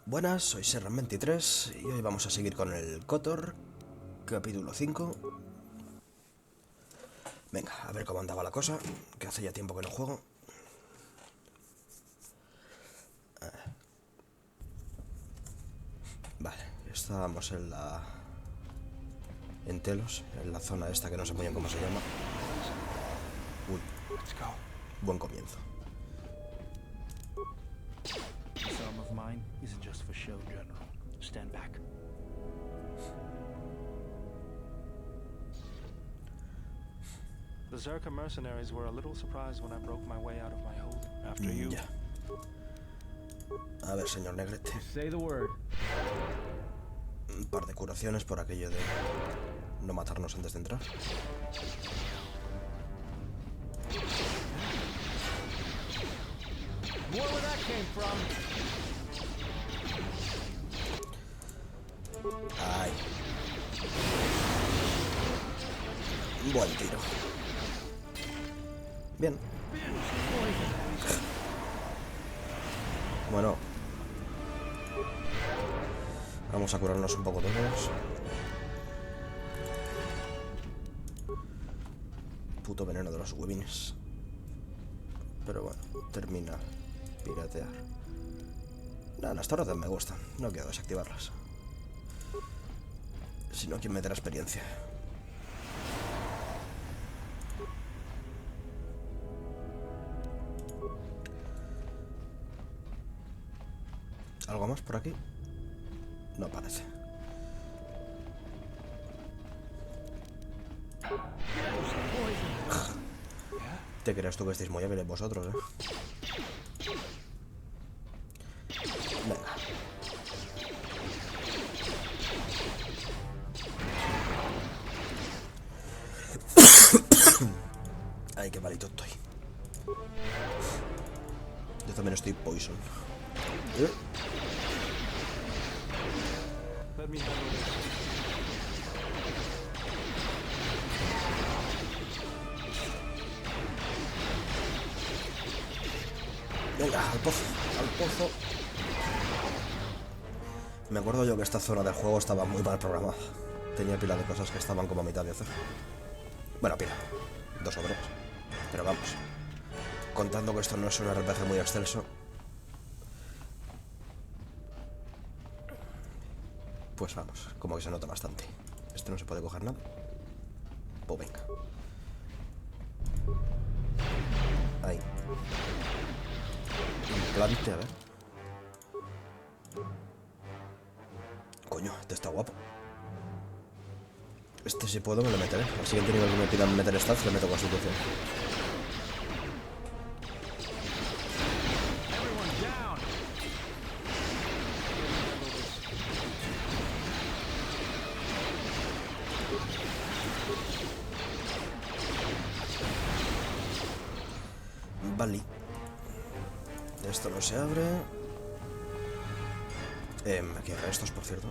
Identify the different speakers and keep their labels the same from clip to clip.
Speaker 1: Buenas, soy Serran23 y hoy vamos a seguir con el KOTOR, capítulo 5. Venga, a ver cómo andaba la cosa, que hace ya tiempo que no juego. Vale, estábamos en Telos, en la zona esta que no sé muy bien cómo se llama. Uy, buen comienzo.
Speaker 2: This arm of mine isn't just for show, General. Stand back. The Zerka mercenaries were a little surprised when I broke my way out of my hold after you.
Speaker 1: Ya. A ver, señor Negrete.
Speaker 2: Say the word.
Speaker 1: Un par de curaciones por aquello de no matarnos antes de entrar.
Speaker 2: More where that came from.
Speaker 1: Ay. Buen tiro. Bien. Bueno. Vamos a curarnos un poco todos. Puto veneno de los huevines. Pero bueno, termina piratear. Nada, las torres me gustan. No quiero desactivarlas. Sino quien me dé la experiencia. ¿Algo más por aquí? No parece. Te creas tú que estáis muy hábiles vosotros, Venga. Ay, qué malito estoy. Yo también estoy poison.
Speaker 2: Let me handle this.
Speaker 1: Venga, al pozo, al pozo. Me acuerdo yo que esta zona del juego estaba muy mal programada. Tenía pila de cosas que estaban como a mitad de hacer. Bueno, pila. 2 obreros. Pero vamos. Contando que esto no es un RPG muy extenso. Pues vamos, como que se nota bastante. Este no se puede coger nada. Pues venga. Ahí. Implante, a ver. Coño, este está guapo. Este si puedo me lo meteré. Al siguiente nivel que me pidan meter stats le meto constitución.
Speaker 2: Everyone down.
Speaker 1: Vale. Esto no se abre. Aquí hay restos, por cierto.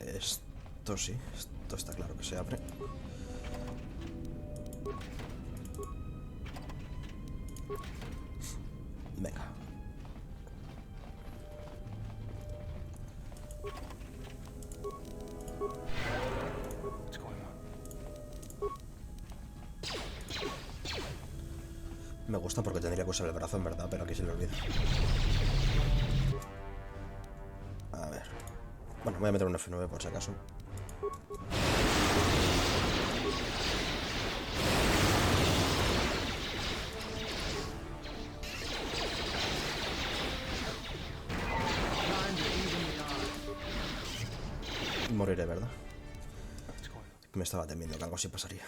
Speaker 1: Esto sí, esto está claro que se abre. Venga.
Speaker 2: What's going on?
Speaker 1: Me gusta porque tendría que usar el brazo en verdad, pero aquí se le olvida. A ver. Bueno, voy a meter un F9 por si acaso. Moriré, ¿verdad?
Speaker 2: What's going on?
Speaker 1: Me estaba temiendo que algo así pasaría.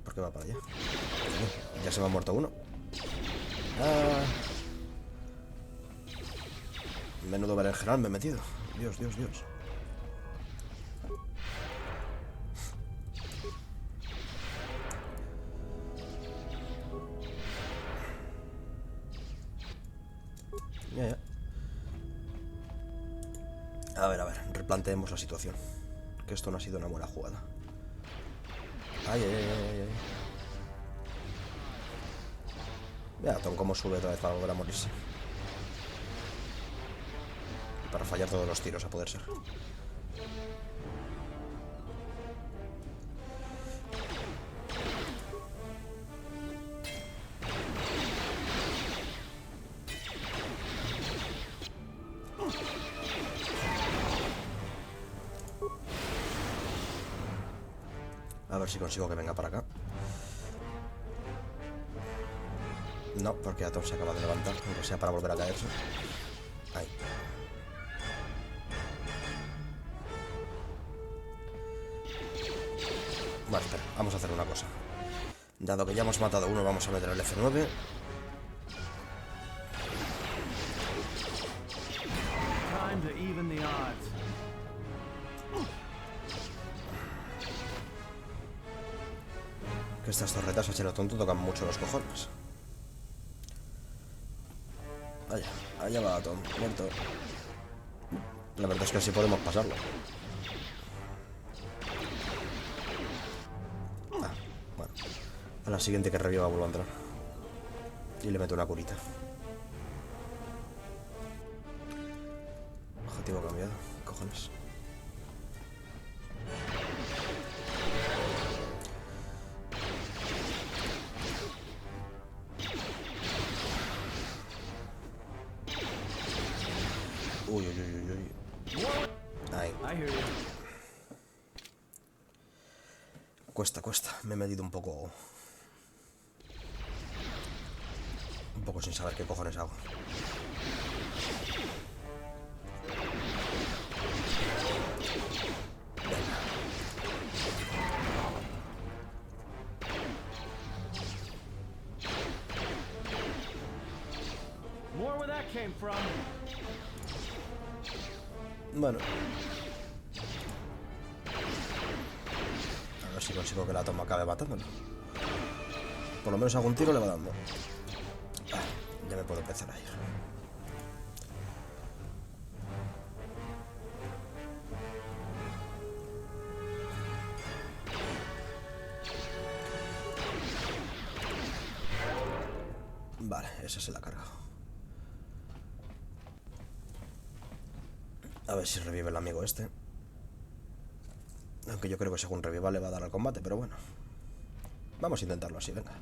Speaker 1: ¿Por qué va para allá? Ya se me ha muerto uno. Ah. Menudo berenjenal me he metido. Dios, Dios, Dios. Ya. A ver, replanteemos la situación. Que esto no ha sido una buena jugada. Ay, ay, ay, ay, ay. Mira, Tom cómo sube otra vez para volver a morirse. Y para fallar todos los tiros, a poder ser. A ver si consigo que venga para acá. No, porque Atom se acaba de levantar, aunque sea para volver a caerse. Ahí. Vale, espera, vamos a hacer una cosa. Dado que ya hemos matado uno, vamos a meter el F9.
Speaker 3: Time to even the odds.
Speaker 1: Que estas torretas a chelo tonto tocan mucho los cojones. Allá va Atom, muerto. La verdad es que así podemos pasarlo. Ah, bueno. A la siguiente que reviva vuelvo a entrar. Y le meto una curita. Objetivo cambiado. ¿Qué cojones? Uy, uy, uy, uy. Ahí.
Speaker 3: I hear you.
Speaker 1: Cuesta. Me he medido un poco sin saber qué cojones hago.
Speaker 3: More where that came from.
Speaker 1: Bueno. A ver si consigo que la toma acabe matándolo. Por lo menos algún tiro le va dando. Ah, ya me puedo empezar a ir. Vale, esa se la ha cargado. A ver si revive el amigo este. Aunque yo creo que según reviva le va a dar al combate, pero bueno. Vamos a intentarlo así, venga.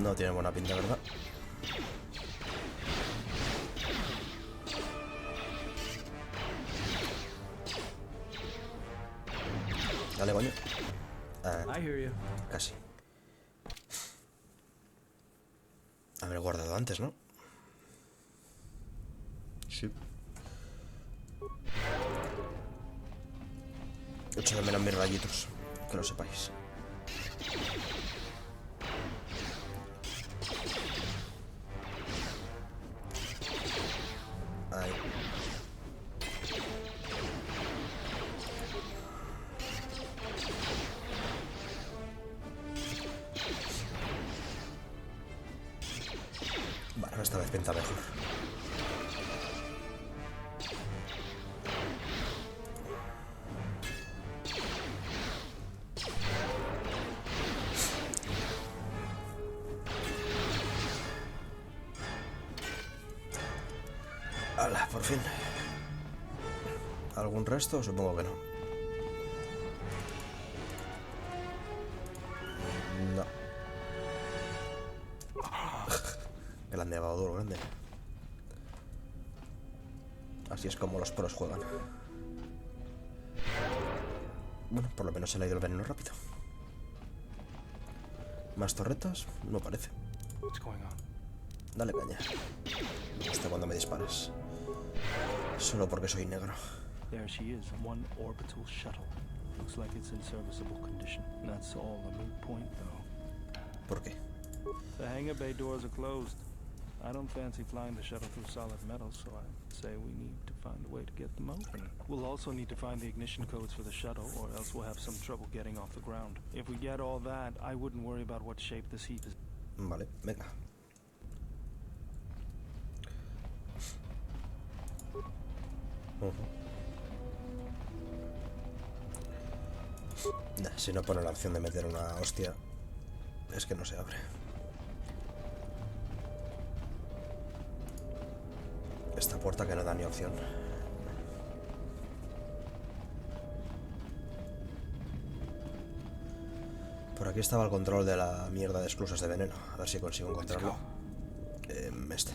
Speaker 1: No tiene buena pinta, ¿verdad? Dale, coño.
Speaker 3: I hear you.
Speaker 1: Casi. Haber guardado antes, ¿no? Sí. Echo de menos mis rayitos. Que lo sepáis. Ahí. Bueno, esta vez pinta mejor. ¡Hala, por fin! ¿Algún resto? Supongo que no. No. Grande, duro, grande. Así es como los pros juegan. Bueno, por lo menos se le ha ido el veneno rápido. ¿Más torretas? No parece.
Speaker 2: What's going on?
Speaker 1: Dale caña. Me gusta cuando me disparas. Solo porque soy negro.
Speaker 2: There she is, one orbital shuttle. Looks like it's in serviceable condition. That's all a moot point, though.
Speaker 1: ¿Por qué?
Speaker 2: The hangar bay doors are closed. I don't fancy flying the shuttle through solid metal, so I'd say we need to find a way to get them open. We'll also need to find the ignition codes for the shuttle, or else we'll have some trouble getting off the ground. If we get all that, I wouldn't worry about what shape this heap is.
Speaker 1: Vale, venga. Nah, si no pone la opción de meter una hostia, es que no se abre. Esta puerta que no da ni opción. Por aquí estaba el control de la mierda de esclusas de veneno. A ver si consigo encontrarlo. Rompe este.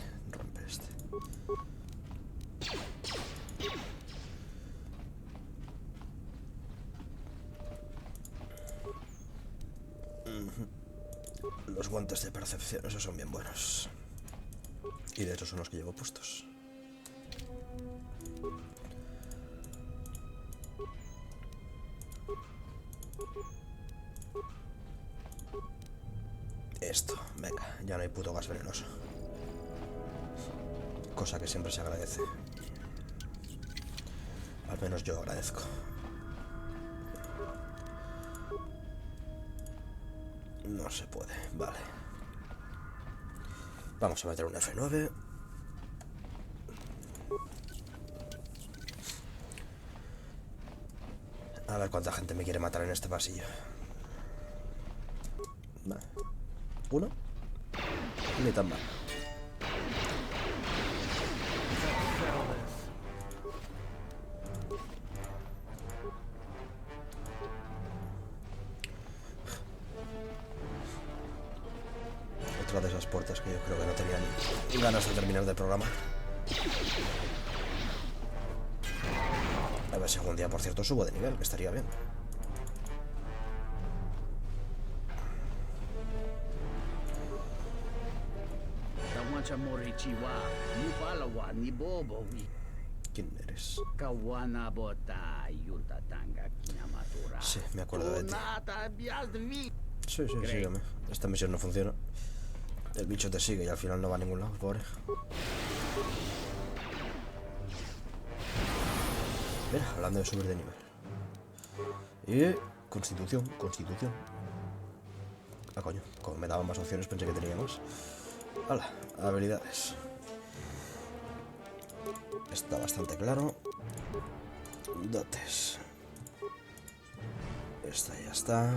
Speaker 1: Los guantes de percepción, esos son bien buenos. Y de hecho son los que llevo puestos. Esto, venga, ya no hay puto gas venenoso. Cosa que siempre se agradece. Al menos yo agradezco. No se puede, vale. Vamos a meter un F9. A ver cuánta gente me quiere matar en este pasillo. Vale. ¿Uno? Ni tan mal. Otra de esas puertas que yo creo que no tenían ganas de terminar del programa. A ver si algún día, por cierto, subo de nivel, que estaría bien. ¿Quién eres? Sí, me acuerdo de ti. Sí, sígueme. Esta misión no funciona. El bicho te sigue y al final no va a ningún lado, pobre. Mira, hablando de subir de nivel. Y... Constitución. Ah, coño. Como me daban más opciones pensé que tenía más. Hala, habilidades. Está bastante claro. Dotes. Esta ya está.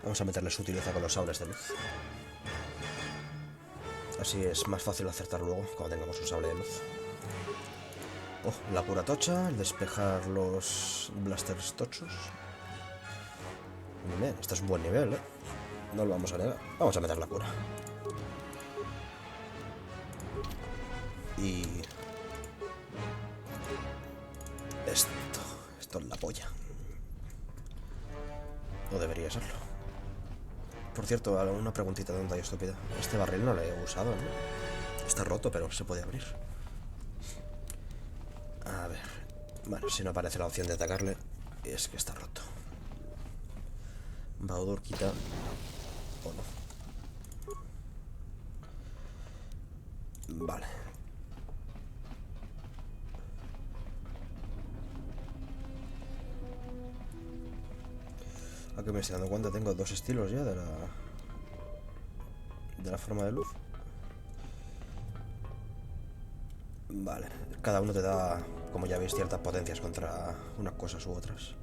Speaker 1: Vamos a meterle sutileza con los sables de luz. Así es más fácil acertar luego cuando tengamos un sable de luz. Oh, la cura tocha, el despejar los blasters tochos. Bien, este es un buen nivel, ¿eh? No lo vamos a negar. Vamos a meter la cura. Y... Esto es la polla. No debería serlo. Por cierto, una preguntita tonta y estúpida. Este barril no lo he usado, ¿no? Está roto, pero se puede abrir. A ver. Bueno, si no aparece la opción de atacarle, es que está roto. Baudur quita... ¿O no? Vale. Aquí me estoy dando cuenta, tengo dos estilos ya de la forma de luz. Vale, cada uno te da, como ya veis, ciertas potencias contra unas cosas u otras.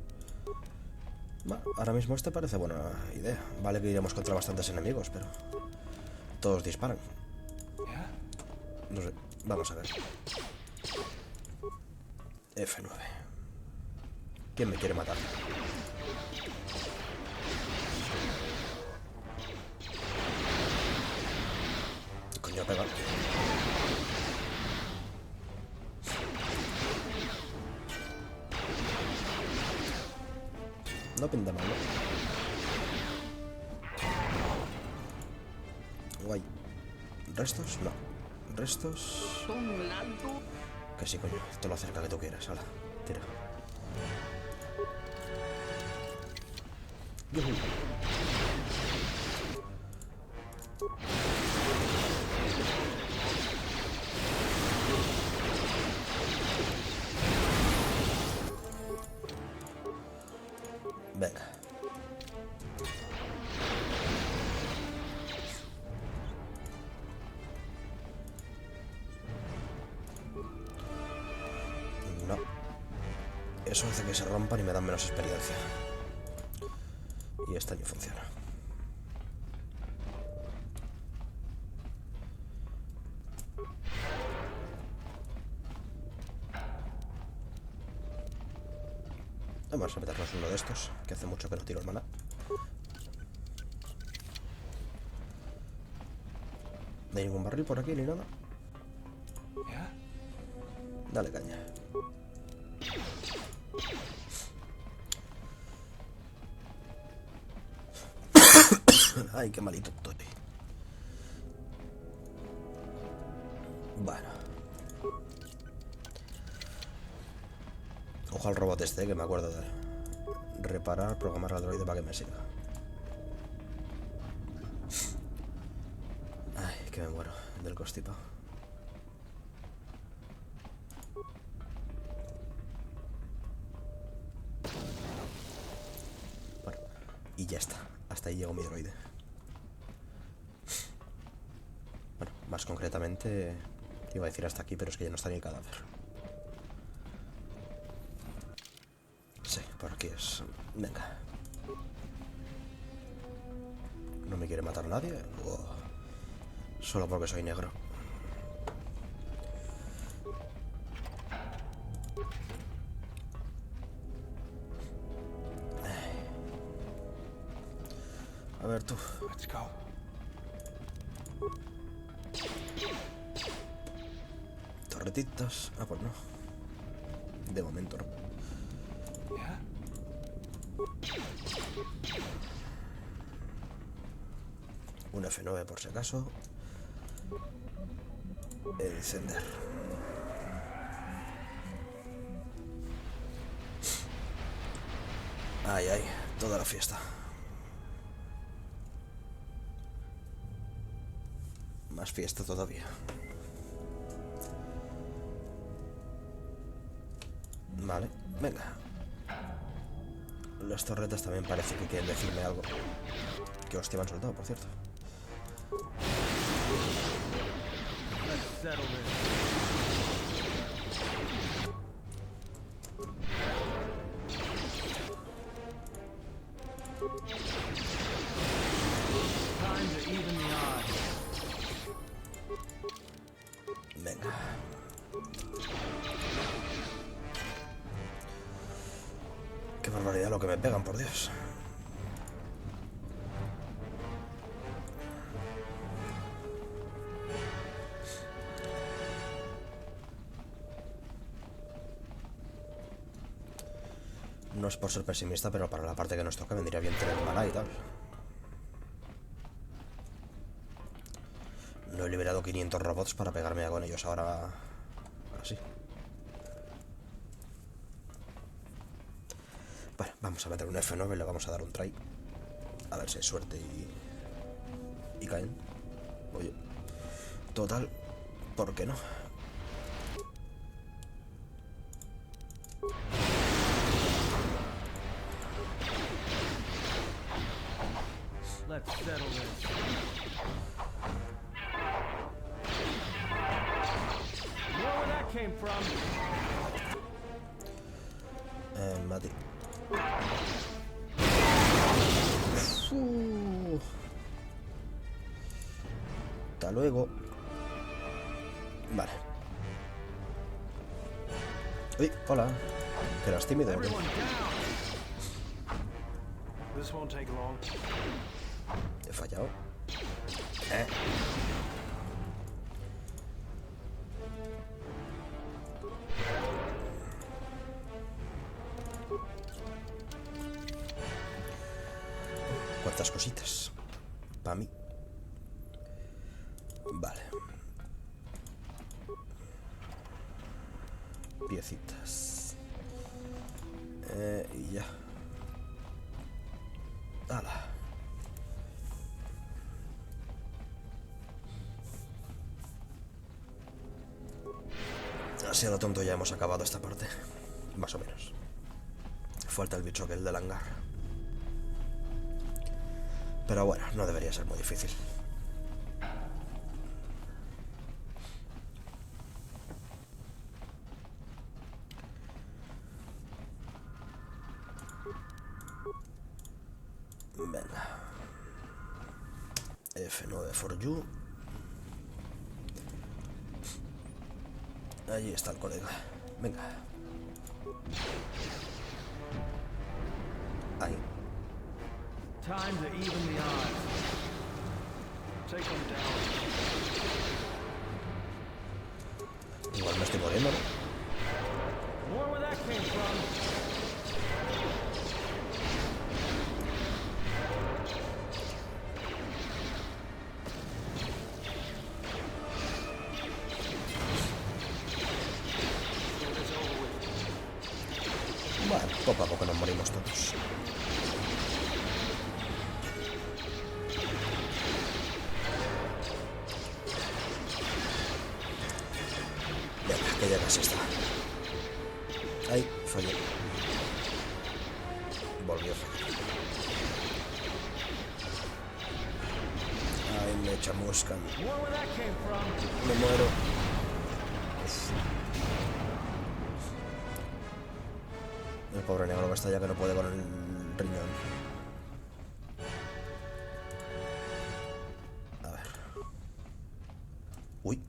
Speaker 1: Bueno, ahora mismo este parece buena idea. Vale que iremos contra bastantes enemigos, pero todos disparan. No sé, vamos a ver. F9. ¿Quién me quiere matar? Coño, pega. No pinta mal, ¿no? Guay. ¿Restos? No. Restos. Que sí, coño. Todo lo cerca que tú quieras. Hala, tira. ¡Yuhu! Venga. No. Eso hace que se rompan y me dan menos experiencia. Y este año funciona. Vamos a meternos uno de estos, que hace mucho que no tiro el maná. No hay ningún barril por aquí ni nada. Dale caña. Ay, qué malito estoy. Bueno. Ojo al robot este, que me acuerdo de reparar, programar al droide para que me siga. Ay, que me muero del constipado. Bueno, y ya está. Hasta ahí llegó mi droide. Bueno, más concretamente iba a decir hasta aquí, pero es que ya no está ni el cadáver. Sí, por aquí es... Venga. ¿No me quiere matar nadie? Solo porque soy negro. A ver tú.
Speaker 2: Let's go.
Speaker 1: Torretitas. Ah, pues no. De momento no. Un F9 por si acaso. Encender. Ay, ay, toda la fiesta. Más fiesta todavía. Vale, venga. Las torretas también parece que quieren decirme algo. Que hostia me han soltado, por cierto.
Speaker 3: Let's settle this. Time to even the odds.
Speaker 1: Venga. Qué barbaridad lo que me pegan, por Dios. No es por ser pesimista, pero para la parte que nos toca vendría bien tener maná y tal. No he liberado 500 robots para pegarme con ellos ahora así. Bueno, vamos a meter un F9 y le vamos a dar un try. A ver si hay suerte y caen. Oye, total, ¿por qué no?
Speaker 3: Let's settle this. More where that came from.
Speaker 1: Mati. Hasta luego. Vale. Uy, hola. ¿Que eras tímido o qué?
Speaker 3: Everyone down.
Speaker 2: This won't take long.
Speaker 1: He fallado. Cuántas cositas. Para mí. Vale. piecitas. Y ya. ¡Hala! Así a lo tonto ya hemos acabado esta parte. Más o menos. Falta el bicho aquel del hangar. Pero bueno, no debería ser muy difícil. Venga. F9 for you. Allí está el colega. Venga. Ahí.
Speaker 3: Time to even the odds.
Speaker 2: Take them down.
Speaker 1: Igual me estoy muriendo, ¿no?
Speaker 3: More where that came from.
Speaker 1: Bueno, poco a poco nos morimos todos. Venga, que ya casi está. Ahí, fallé. Volvió a fallar. Ay, me chamuscan.
Speaker 3: More where that came from.
Speaker 1: Me muero. El pobre negro que está ya que no puede con el riñón. A ver. Uy.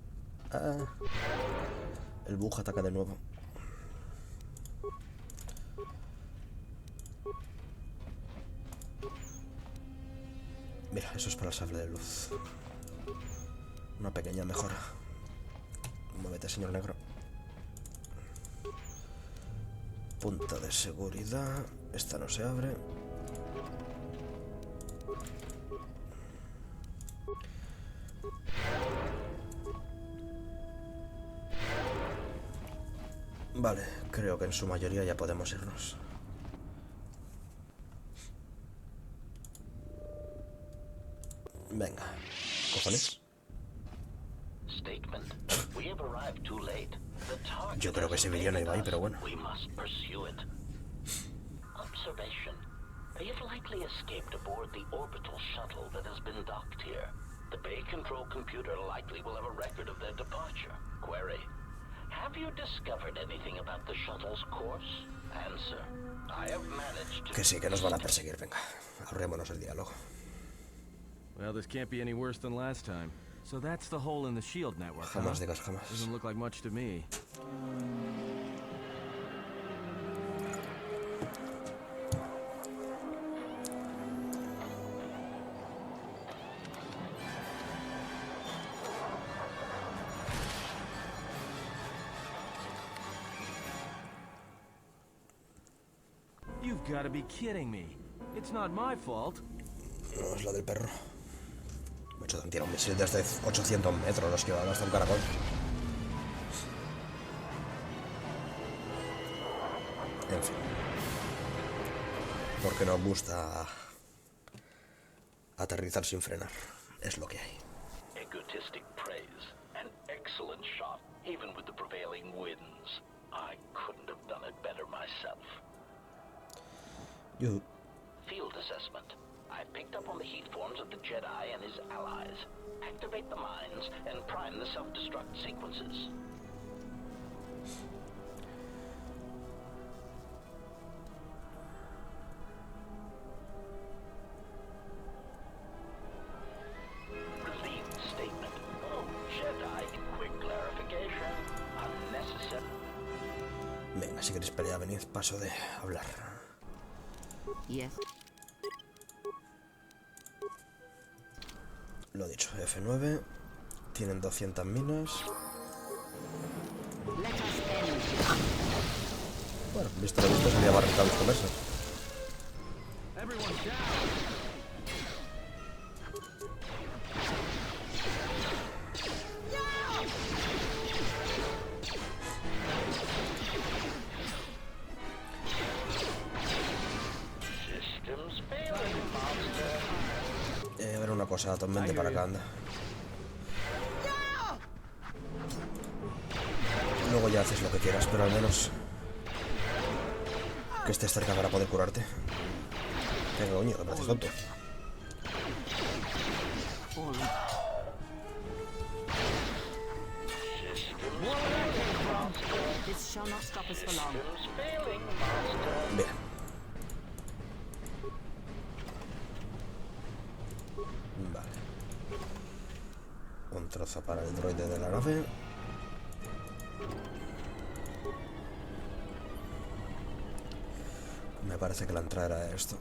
Speaker 1: Ah. El bug ataca de nuevo. Mira, eso es para el sable de luz. Una pequeña mejora. Muévete, señor negro. Punta de seguridad. Esta no se abre. Vale, creo que en su mayoría ya podemos irnos. Venga, cojones. Yo creo que ese vídeo no iba ahí, pero bueno.
Speaker 4: Observation. You've likely escaped aboard the orbital shuttle that has been docked here. The bay control computer likely will have a record of their departure. Query. Have you discovered anything about the shuttle's course? Answer. I have managed to...
Speaker 1: Que sí, que nos van a perseguir, venga. Ahorrémonos el diálogo.
Speaker 5: Well, this can't be any worse than last time. So that's the hole in the shield network, huh?
Speaker 1: Jamás digas jamás.
Speaker 5: Doesn't look like much to me.
Speaker 3: You've got to be kidding me. It's not my fault.
Speaker 1: No, es la del perro. Me he hecho tirar un misil desde 800 metros, los que van hasta un caracol. En fin. Porque nos gusta aterrizar sin frenar. Es lo que hay.
Speaker 4: Egotistic praise. An excellent shot, even with the prevailing winds. I couldn't have done it better myself.
Speaker 1: You.
Speaker 4: Field assessment. I picked up on the heat forms of the Jedi and his allies. Activate the mines and prime the self-destruct sequences. Relieved statement. Oh, Jedi, quick clarification. Unnecessary.
Speaker 1: Venga, si queréis pelear, venid, paso de hablar.
Speaker 6: Yes.
Speaker 1: Lo dicho, F9. Tienen 200 minas. Bueno, visto lo visto, sería más rentable comerse.
Speaker 3: Everyone down.
Speaker 1: A ver una cosa, Tom, vente para acá, anda. Luego ya haces lo que quieras, pero al menos que estés cerca para poder curarte. ¿Qué coño? Me parece tonto. Bien. Vale. Un trozo para el droide de la nave. Me parece que la entrada era esto.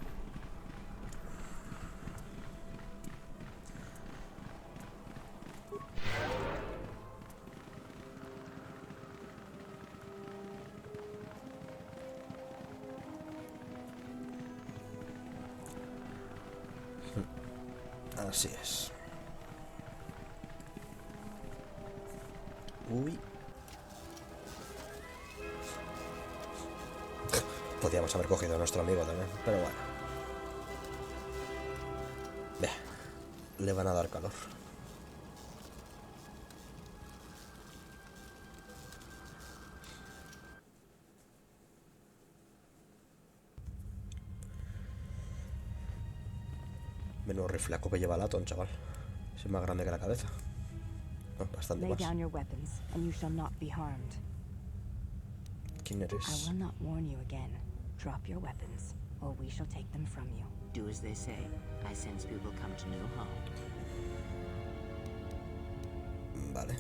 Speaker 1: Así es. Uy. Podríamos haber cogido a nuestro amigo también, pero bueno. Le van a dar calor. Menos riflaco que lleva el Atom, chaval. Es más grande que la cabeza. Oh, bastante
Speaker 7: Lay
Speaker 1: más.
Speaker 7: down your weapons, and you shall not be harmed.
Speaker 1: ¿Quién
Speaker 7: I
Speaker 1: eres?
Speaker 7: will not warn you again. Drop your weapons, or we shall take them from you.
Speaker 6: Do as they say. I sense we will come to no harm.
Speaker 1: Vale.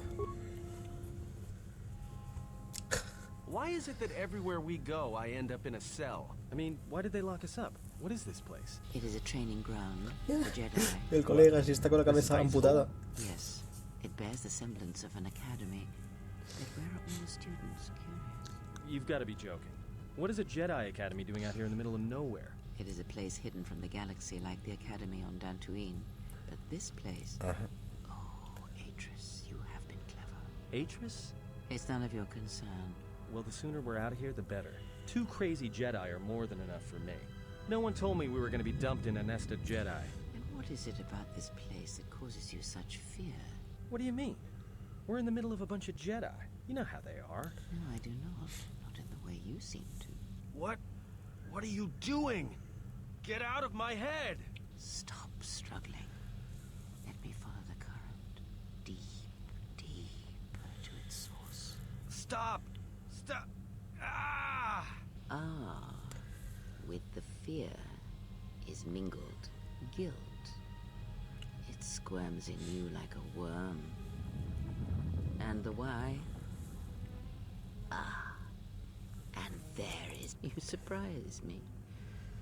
Speaker 5: Why is it that everywhere we go, I end up in a cell? I mean, why did they lock us up? What is this place?
Speaker 6: It is a training ground for Jedi.
Speaker 1: El colega sí está con la cabeza amputada.
Speaker 6: Yes, it bears the semblance of an academy. But where are all the students? Curious.
Speaker 5: You've got to be joking. What is a Jedi Academy doing out here in the middle of nowhere?
Speaker 6: It is a place hidden from the galaxy like the academy on Dantooine. But this place... Oh, Atris, you have been clever.
Speaker 5: Atris?
Speaker 6: It's none of your concern.
Speaker 5: Well, the sooner we're out of here, the better. 2 crazy Jedi are more than enough for me. No one told me we were going to be dumped in a nest of Jedi.
Speaker 6: And what is it about this place that causes you such fear?
Speaker 5: What do you mean? We're in the middle of a bunch of Jedi. You know how they are.
Speaker 6: No, I do not. Not in the way you seem to.
Speaker 5: What? What are you doing? Get out of my head!
Speaker 6: Stop struggling. Let me follow the current. Deep, deeper to its source.
Speaker 5: Stop! Stop! Ah!
Speaker 6: Ah, with the fear is mingled guilt. It squirms in you like a worm. And the why? Ah, and there is... You surprise me.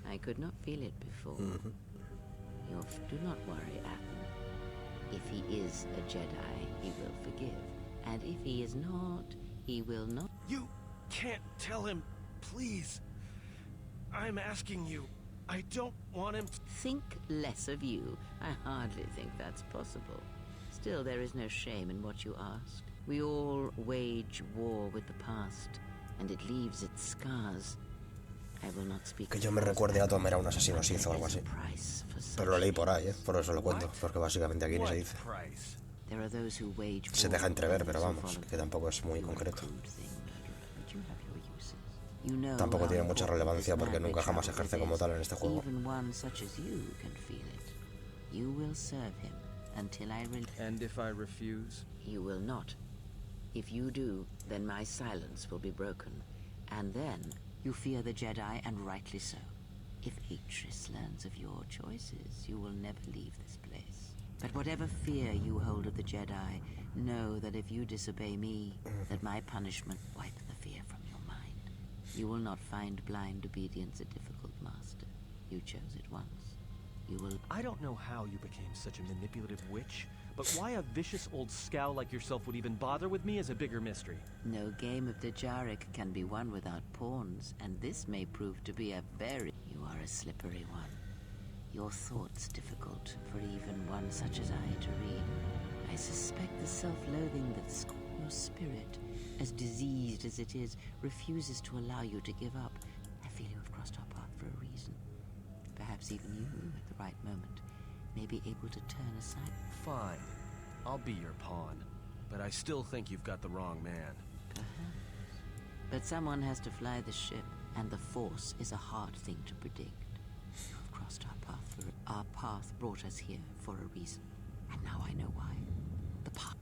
Speaker 6: I could not feel it before. Do not worry, Atom. If he is a Jedi, he will forgive. And if he is not, he will not...
Speaker 5: You can't tell him, please. I'm asking you. I don't want him to...
Speaker 6: Think less of you. I hardly think that's possible. Still, there is no shame in what you asked. We all wage war with the past, and it leaves its scars. I will not speak...
Speaker 1: Que yo me recuerde a Atom era un asesino Sith o algo así. Pero lo leí por ahí, por eso lo cuento. Porque básicamente aquí ni se dice.
Speaker 6: There are those who wage
Speaker 1: Se
Speaker 6: war
Speaker 1: deja entrever,
Speaker 6: with
Speaker 1: pero
Speaker 6: those who
Speaker 1: vamos,
Speaker 6: follow
Speaker 1: que tampoco es muy
Speaker 6: you
Speaker 1: concreto.
Speaker 6: crude thing, murderer, but you have your uses. You know
Speaker 1: Tampoco
Speaker 6: how
Speaker 1: tiene mucha
Speaker 6: important
Speaker 1: relevancia
Speaker 6: this
Speaker 1: porque
Speaker 6: mad
Speaker 1: nunca jamás
Speaker 6: ritual
Speaker 1: ejerce como
Speaker 6: is.
Speaker 1: tal en este juego.
Speaker 6: Even one such as you can feel it. You will serve him until I
Speaker 5: And if I refuse?
Speaker 6: You will not. If you do, then my silence will be broken. And then you fear the Jedi, and rightly so. If Atris learns of your choices, you will never leave this place. But whatever fear you hold of the Jedi, know that if you disobey me, that my punishment wipe the fear from your mind. You will not find blind obedience a difficult master. You chose it once. You will...
Speaker 5: I don't know how you became such a manipulative witch, but why a vicious old scowl like yourself would even bother with me is a bigger mystery.
Speaker 6: No game of Dajaric can be won without pawns, and this may prove to be a very... You are a slippery one. Your thoughts difficult for even one such as I to read. I suspect the self-loathing that scorns your spirit, as diseased as it is, refuses to allow you to give up. I feel you have crossed our path for a reason. Perhaps perhaps even you, at the right moment, may be able to turn aside.
Speaker 3: Fine. I'll be your pawn. But I still think you've got the wrong man.
Speaker 6: Perhaps. But someone has to fly the ship, and the Force is a hard thing to predict. You have crossed our path our path brought us here for a reason. And now I know why. The path.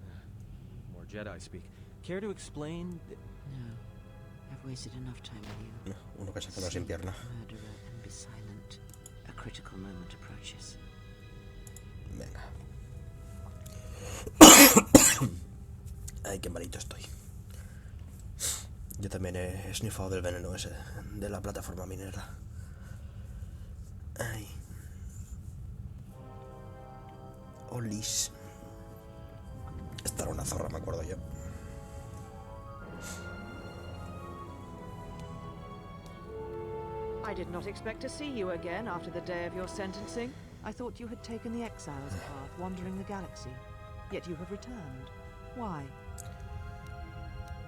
Speaker 3: More Jedi speak. Care to explain?
Speaker 6: No. I've wasted enough time with you.
Speaker 1: Uno que se quedó sin pierna.
Speaker 6: Murderer and be silent. A critical moment approaches.
Speaker 1: Venga. Ay, qué malito estoy. Yo también he snifado del veneno ese de la plataforma minera. Ay. Olis. Esta era una zorra, me acuerdo yo.
Speaker 8: I did not expect to see you again after the day of your sentencing. I thought you had taken the Exiles path, wandering the galaxy. Yet you have returned. Why?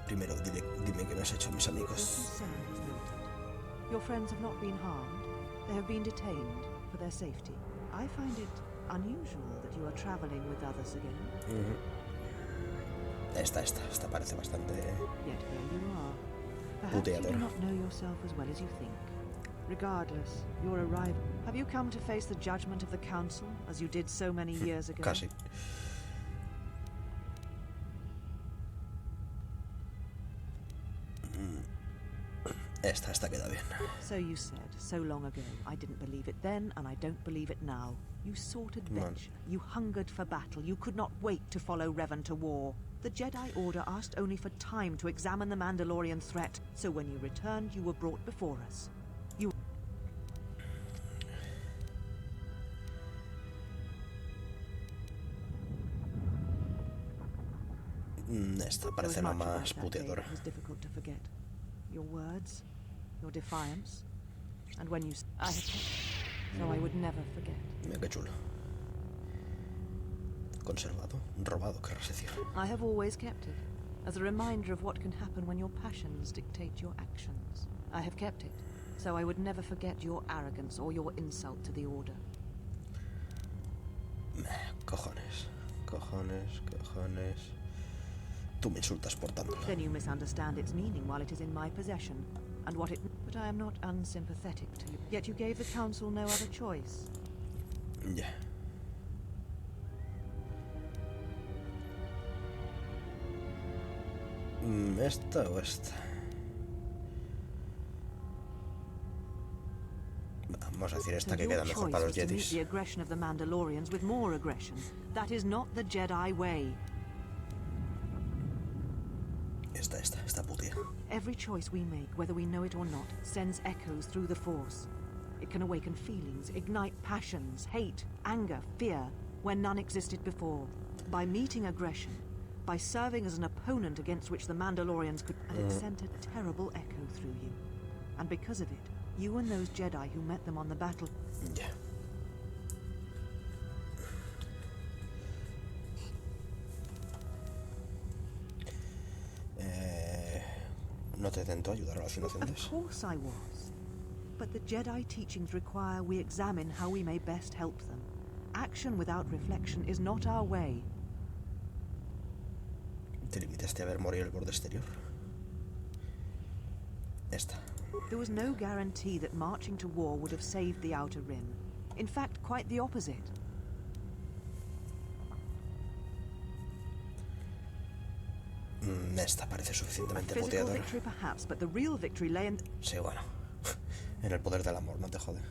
Speaker 1: Primero, dime qué me has hecho, mis
Speaker 8: Your
Speaker 1: amigos.
Speaker 8: concern is noted. Your friends have not been harmed. They have been detained for their safety. I find it unusual that you are traveling with others again.
Speaker 1: Esta parece bastante...
Speaker 8: Yet here you are. Perhaps you do not know yourself as well as you think. Regardless, your arrival... Have you come to face the judgment of the Council, as you did so many years ago?
Speaker 1: Casi. Esta queda bien.
Speaker 8: So you said, so long ago. I didn't believe it then, and I don't believe it now. You sought adventure. You hungered for battle. You could not wait to follow Revan to war. The Jedi Order asked only for time to examine the Mandalorian threat, so when you returned, you were brought before us. You...
Speaker 1: Esta parece la más puteadora.
Speaker 8: It was difficult to forget. Your words, your defiance, and when you... I had kept it, so I would never forget.
Speaker 1: Mira qué chulo. Conservado, robado, querrás decir.
Speaker 8: I have always kept it, as a reminder of what can happen when your passions dictate your actions. I have kept it, so I would never forget your arrogance or your insult to the Order.
Speaker 1: Cojones. Tú me insultas portándolo.
Speaker 8: Then you misunderstand its meaning while it is in my possession, and what it... But I am not unsympathetic to you. Yet you gave the Council no other choice.
Speaker 1: Ya. ¿Esta o esta? Vamos a decir esta que queda mejor para los Jedis.
Speaker 8: The aggression of the Mandalorians with more aggression. That is not the Jedi way.
Speaker 1: Esta putia.
Speaker 8: Every choice we make, whether we know it or not, sends echoes through the Force. It can awaken feelings, ignite passions, hate, anger, fear, where none existed before. By meeting aggression, by serving as an opponent against which the Mandalorians could... And it sent a terrible echo through you. And because of it, you and those Jedi who met them on the battle...
Speaker 1: Ya. ¿No te tentó ayudar a los inocentes?
Speaker 8: Of course I was. But the Jedi teachings require we examine how we may best help them. Action without reflection is not our way.
Speaker 1: ¿Te limitaste a ver morir el borde exterior? Esta.
Speaker 8: There was no guarantee that marching to war would have saved the Outer Rim. In fact, quite the opposite.
Speaker 1: Esta parece suficientemente
Speaker 8: A physical
Speaker 1: puteadora.
Speaker 8: victory perhaps, but the real victory lay in...
Speaker 1: Sí, bueno. En el poder del amor, no te jode.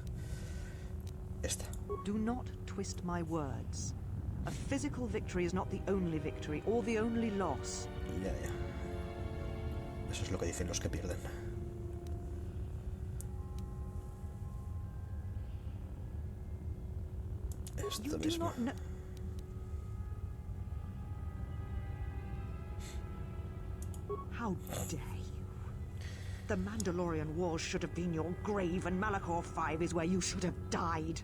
Speaker 1: Esta.
Speaker 8: Do not twist my words. A physical victory is not the only victory, or the only loss.
Speaker 1: Ya. Eso es lo que dicen los que pierden. Esto
Speaker 8: You do
Speaker 1: mismo.
Speaker 8: not know... How dare you? The Mandalorian Wars should have been your grave, and Malachor 5 is where you should have died.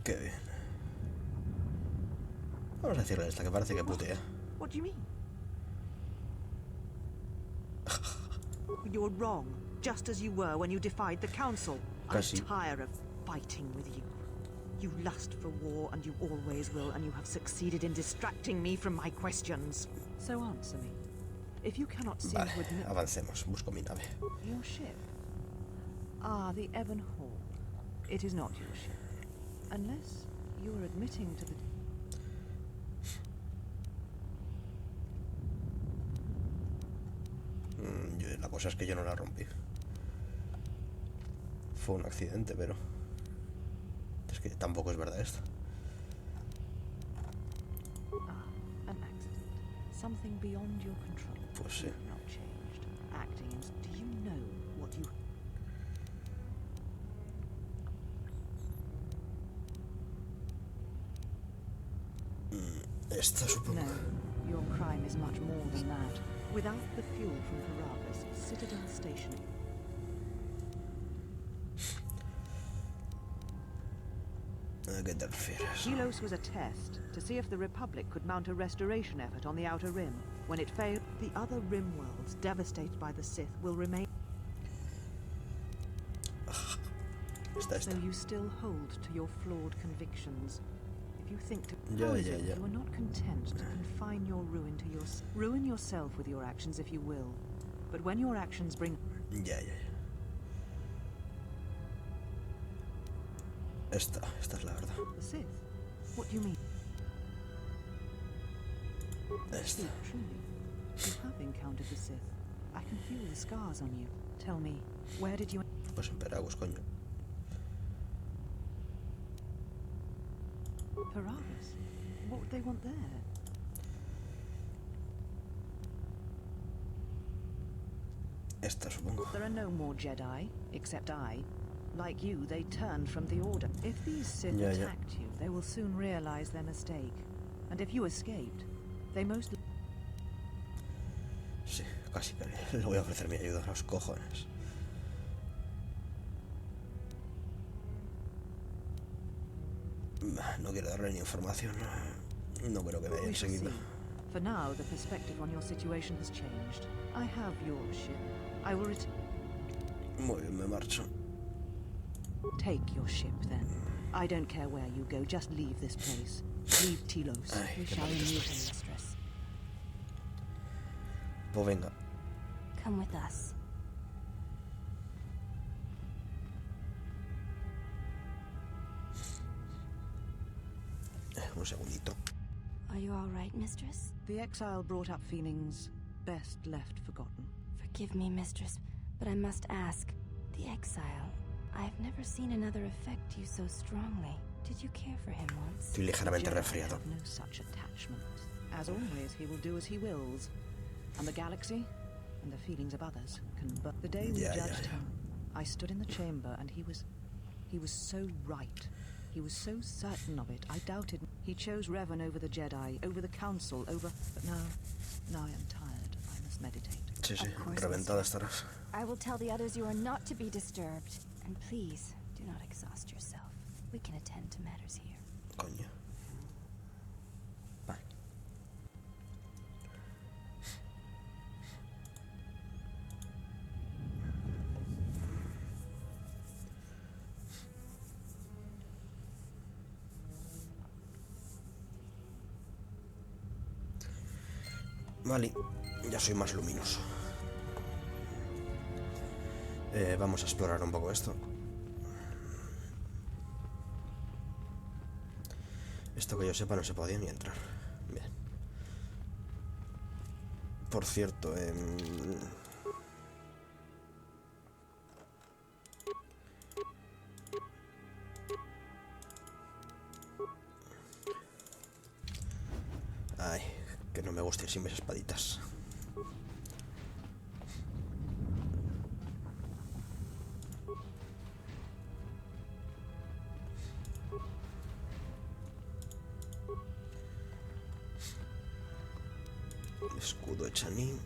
Speaker 1: Qué bien. Vamos a decirle esta que parece que putea.
Speaker 8: What do you mean? You're wrong, just as you were when you defied the Council.
Speaker 1: Casi.
Speaker 8: I'm tired of... fighting with you. You lust for war, and you always will, and you have succeeded in distracting me from my questions. So answer me. If you cannot seem
Speaker 1: Vale,
Speaker 8: to admit
Speaker 1: avancemos. Busco mi nave.
Speaker 8: your ship. Ah, the Ebon Hall. It is not your ship. Unless you are admitting to the...
Speaker 1: La cosa es que yo no la rompí. Fue un accidente, pero... es que tampoco es verdad esto.
Speaker 8: Ah, an accident. Something beyond your control.
Speaker 1: Pues sí.
Speaker 8: You've not changed. Acting in... Do you know what you...
Speaker 1: Esta supongo.
Speaker 8: No, your crime is much more than that. Without the fuel from Carabas, Citadel Station...
Speaker 1: ¿A qué te refieres?
Speaker 8: Telos was a test to see if the Republic could mount a restoration effort on the Outer Rim. When it failed, the other Rim worlds, devastated by the Sith, will remain...
Speaker 1: Esta.
Speaker 8: So you still hold to your flawed convictions. If you think to...
Speaker 1: Yeah,
Speaker 8: How is
Speaker 1: yeah,
Speaker 8: it
Speaker 1: yeah.
Speaker 8: you are not content to confine your ruin to your... Ruin yourself with your actions if you will. But when your actions bring...
Speaker 1: Ya. Esta es la verdad.
Speaker 8: The Sith? What do you mean?
Speaker 1: Esta.
Speaker 8: Speak truly. You have encountered the Sith. I can feel the scars on you. Tell me, where did you...
Speaker 1: Pues en Peragos, coño.
Speaker 8: Carabas? What would they want there?
Speaker 1: Esta supongo.
Speaker 8: There are no more Jedi, except I. Like you, they turned from the Order. If these Sith
Speaker 1: Yeah, yeah.
Speaker 8: attacked you, they will soon realize their mistake. And if you escaped, they most...
Speaker 1: Sí, casi que le voy a ofrecer mi ayuda a los cojones. No quiero darle ni información. No creo que me dé
Speaker 8: We shall
Speaker 1: enseguida.
Speaker 8: see. For now, the perspective on your situation has changed. I have your ship. I will
Speaker 1: Muy bien, me marcho.
Speaker 8: take your ship, then. I don't care where you go, just leave this place. Leave Telos.
Speaker 1: Ay,
Speaker 7: We
Speaker 1: qué
Speaker 7: shall
Speaker 1: maldito
Speaker 7: remove him,
Speaker 1: estoy.
Speaker 7: mistress.
Speaker 1: Pues venga.
Speaker 7: Come with us.
Speaker 1: Un segundito.
Speaker 7: Are you all right, mistress?
Speaker 8: The exile brought up feelings best left forgotten.
Speaker 7: Forgive me, mistress, but I must ask. The exile. I've never seen another affect you so strongly. Did you care for him once?
Speaker 1: Estoy ligeramente
Speaker 8: Jedi
Speaker 1: resfriado.
Speaker 8: have no such attachment. As always, he will do as he wills. And the galaxy, and the feelings of others, can... But the day we
Speaker 1: Yeah,
Speaker 8: judged
Speaker 1: yeah.
Speaker 8: him, I stood in the chamber, and he was so right. He was so certain of it, I doubted. He chose Revan over the Jedi, over the Council, over... But now I am tired. I must meditate.
Speaker 1: Sí, sí,
Speaker 7: Of course,
Speaker 1: reventada estarás.
Speaker 7: I will tell the others you are not to be disturbed. And please, do not exhaust yourself. We can attend to matters here.
Speaker 1: Coño. Vale. Vale, ya soy más luminoso. Vamos a explorar un poco esto. Esto que yo sepa no se podía ni entrar. Bien. Por cierto, ay, que no me gusta ir sin mis espaditas. Escudo de Chanin.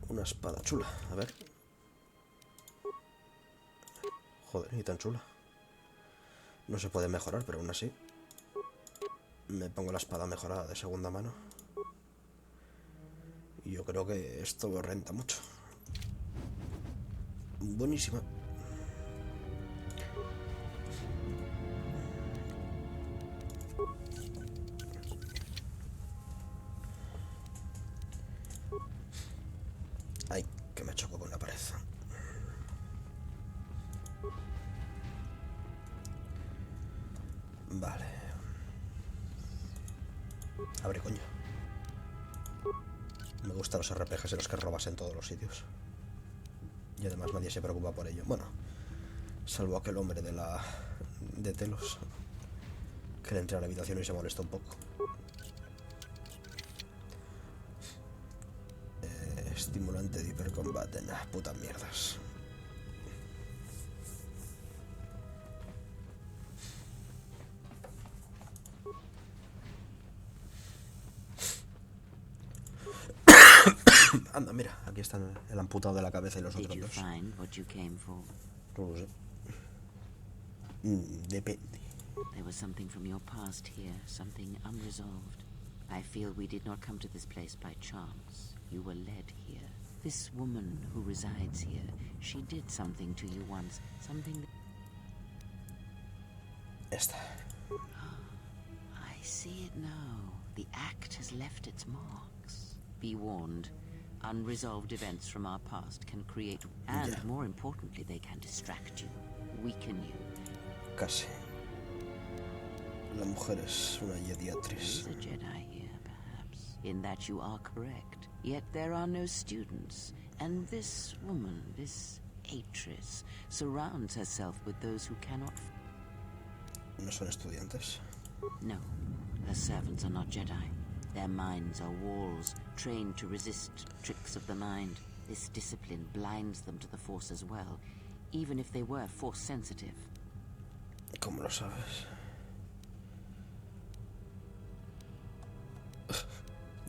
Speaker 1: Una espada chula, a ver. Joder, ni tan chula. No se puede mejorar, pero aún así. Me pongo la espada mejorada de segunda mano. Y yo creo que esto lo renta mucho. Buenísima. Ay, que me choco con la pared. Vale. Abre, coño. Me gustan los RPGs en los que robas en todos los sitios. Y además nadie se preocupa por ello. Bueno, salvo aquel hombre de Telos, que le entra a la habitación y se molesta un poco. Estimulante de hipercombate. Nah, putas mierdas. Anda, mira, aquí están el amputado de la cabeza y los otros dos. No lo sé. Depende.
Speaker 6: There was something from your past here, something unresolved. I feel we did not come to this place by chance. You were led here. This woman who resides here, she did something to you once, something that...
Speaker 1: Esta.
Speaker 6: I see it now. The act has left its marks. Be warned. Unresolved events from our past can create, and more importantly, they can distract you, weaken you.
Speaker 1: Casi. La mujer es una Jediatriz.
Speaker 6: There is a Jedi here, perhaps, in that you are correct. Yet there are no students, and this woman, this Atris, surrounds herself with those who cannot...
Speaker 1: ¿No son estudiantes?
Speaker 6: No, her servants are not Jedi. Their minds are walls, trained to resist tricks of the mind. This discipline blinds them to the Force as well, even if they were Force-sensitive.
Speaker 1: ¿Cómo lo sabes?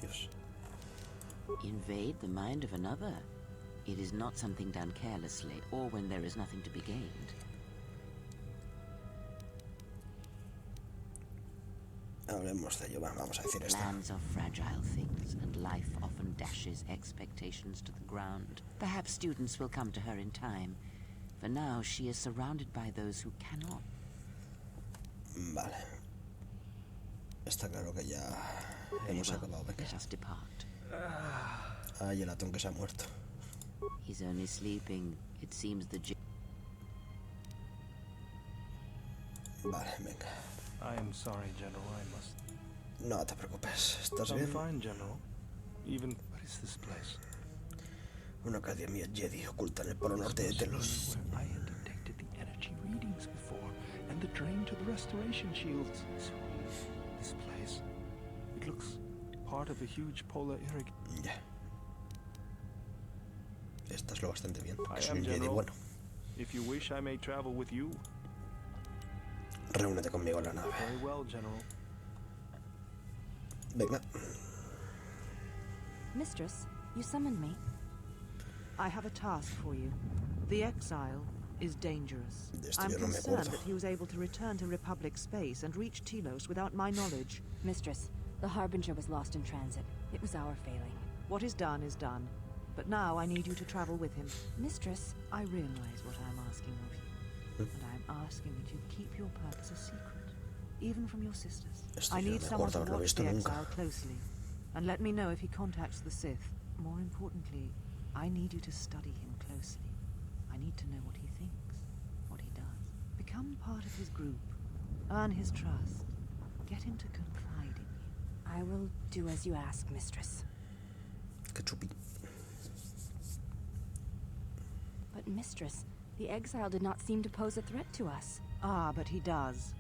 Speaker 1: Dios.
Speaker 6: Invade the mind of another. It is not something done carelessly, or when there is nothing to be gained.
Speaker 1: Hablemos de ello. Vamos a decir esto.
Speaker 6: Plans are fragile things, and life often dashes expectations to the ground. Perhaps students will come to her in time. For now, she is surrounded by those who cannot.
Speaker 1: Vale. Está claro que ya hemos acabado. Venga.
Speaker 6: Let us depart.
Speaker 1: Ay, el atón que se ha muerto.
Speaker 6: He's only sleeping. It seems the...
Speaker 1: Vale, venga.
Speaker 2: I am sorry, General. I must...
Speaker 1: No te preocupes. ¿Estás
Speaker 2: I'm
Speaker 1: bien?
Speaker 2: fine, General. Even... What is this place?
Speaker 1: Una academia Jedi oculta en el polo norte de Telos.
Speaker 2: Where I had detected the energy readings before, and the drain to the restoration shields. So, this place... It looks part of a huge polar irrigation.
Speaker 1: Ya. Estás lo bastante bien.
Speaker 2: I
Speaker 1: Es
Speaker 2: am,
Speaker 1: un Jedi
Speaker 2: General.
Speaker 1: bueno.
Speaker 2: If you wish, I may travel with you.
Speaker 1: Reúnete conmigo en la nave.
Speaker 2: Very well, General.
Speaker 1: Venga.
Speaker 7: Mistress, you summoned me.
Speaker 8: I have a task for you. The exile is dangerous.
Speaker 1: De esto
Speaker 8: I'm
Speaker 1: yo no me
Speaker 8: concerned
Speaker 1: acuerdo.
Speaker 8: that he was able to return to Republic space and reach Telos without my knowledge.
Speaker 7: Mistress, the Harbinger was lost in transit. It was our failing.
Speaker 8: What is done is done. But now I need you to travel with him.
Speaker 7: Mistress,
Speaker 8: I realize what I'm asking of you. And I'm asking that you keep your purpose a secret, even from your sisters.
Speaker 1: Esto
Speaker 8: I
Speaker 1: yo no
Speaker 8: need
Speaker 1: me
Speaker 8: someone
Speaker 1: acuerdo
Speaker 8: to
Speaker 1: haberlo
Speaker 8: watch
Speaker 1: visto
Speaker 8: the
Speaker 1: nunca.
Speaker 8: exile closely. And let me know if he contacts the Sith. More importantly, I need you to study him closely. I need to know what he thinks, what he does. Become part of his group. Earn his trust. Get him to confide in you.
Speaker 7: I will do as you ask, Mistress.
Speaker 1: Qué chupi.
Speaker 7: But Mistress, the exile did not seem to pose a threat to us.
Speaker 8: Ah, but he does.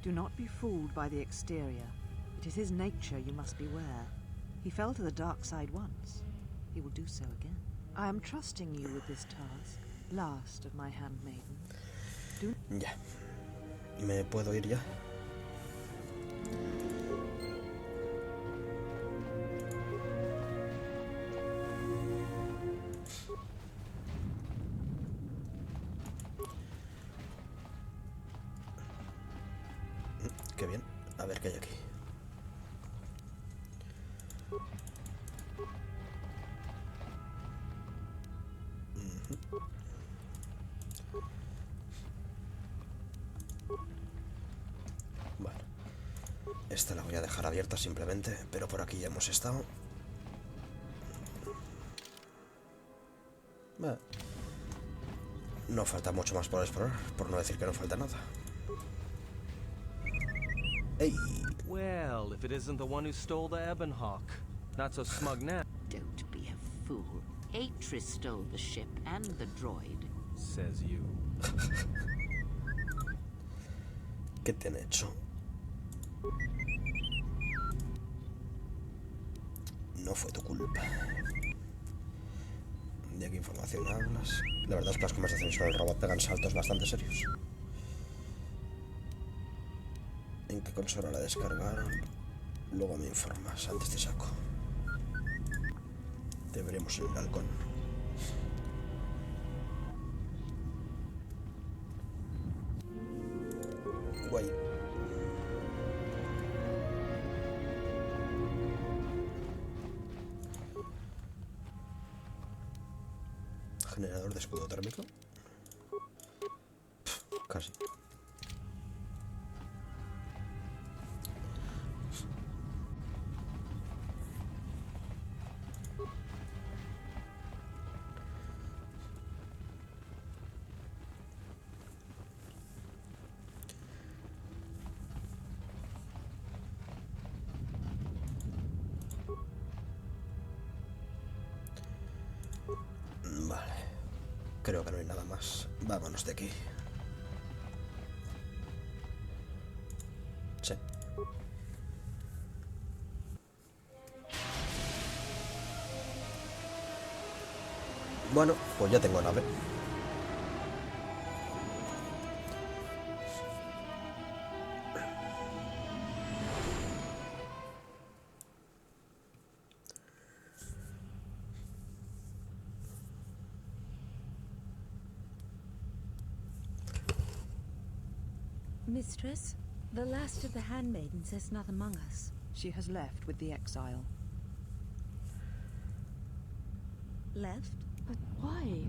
Speaker 8: Do not be fooled by the exterior. It is his nature you must beware. He fell to the dark side once. He will do so again. I am trusting you with this task, last of my handmaidens.
Speaker 1: Ya. ¿Me puedo ir ya? Qué bien. A ver qué hay aquí. Esta la voy a dejar abierta simplemente, pero por aquí ya hemos estado. No falta mucho más por explorar, por no decir que no falta nada. ¡Ey!
Speaker 5: Well, if it isn't the one who stole the Ebon Hawk. Not so smug now.
Speaker 6: Don't be a fool. Atris stole the ship and the droid.
Speaker 5: Says you.
Speaker 1: ¿Qué te han hecho? No fue tu culpa. ¿De qué información hablas? La verdad es que las conversaciones con el robot pegan saltos bastante serios. ¿En qué consola la descargaron? Luego me informas, antes te saco. Te veremos en el halcón. Guay. Generador de escudo térmico. Casi. Vale. Creo que no hay nada más. Vámonos de aquí. Sí. Bueno, pues ya tengo nave.
Speaker 9: Mistress, the last of the handmaidens is not among us.
Speaker 8: She has left with the exile.
Speaker 9: Left?
Speaker 7: But why?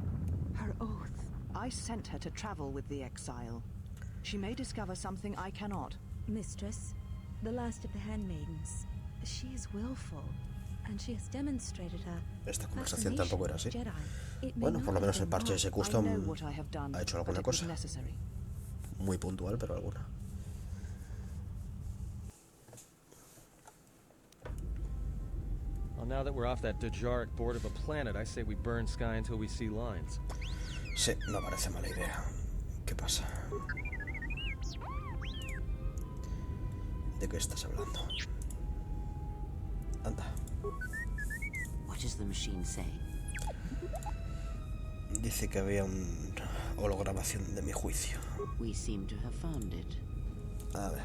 Speaker 8: Her oath. I sent her to travel with the exile. She may discover something I cannot.
Speaker 9: Mistress, the last of the handmaidens. She is willful, and she has demonstrated her
Speaker 1: Esta conversación tampoco era así.
Speaker 9: Jedi. It may
Speaker 1: Bueno,
Speaker 9: not
Speaker 1: por lo menos
Speaker 9: have
Speaker 1: el
Speaker 9: been
Speaker 1: parche ese
Speaker 8: I
Speaker 1: custom
Speaker 8: know what I have done,
Speaker 1: ha hecho alguna
Speaker 8: but it was
Speaker 1: cosa.
Speaker 8: necessary.
Speaker 1: Muy puntual, pero alguna.
Speaker 5: Well, now that we're off that Dejaric board of a planet, I say we burn sky until we see lines.
Speaker 1: Sí, no parece mala idea. ¿Qué pasa? ¿De qué estás hablando? Anda.
Speaker 6: What does the machine say?
Speaker 1: Dice que había un hologramación de mi juicio.
Speaker 6: We seem to have found it.
Speaker 1: A ver.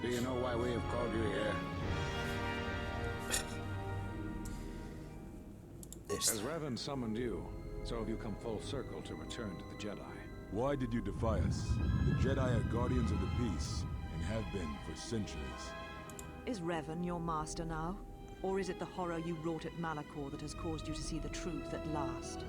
Speaker 10: Do you know why we have called you here?
Speaker 11: As Revan summoned you, so have you come full circle to return to the Jedi.
Speaker 12: Why did you defy us? The Jedi are guardians of the peace, and have been for centuries.
Speaker 8: Is Revan your master now? Or is it the horror you wrought at Malachor that has caused you to see the truth at last?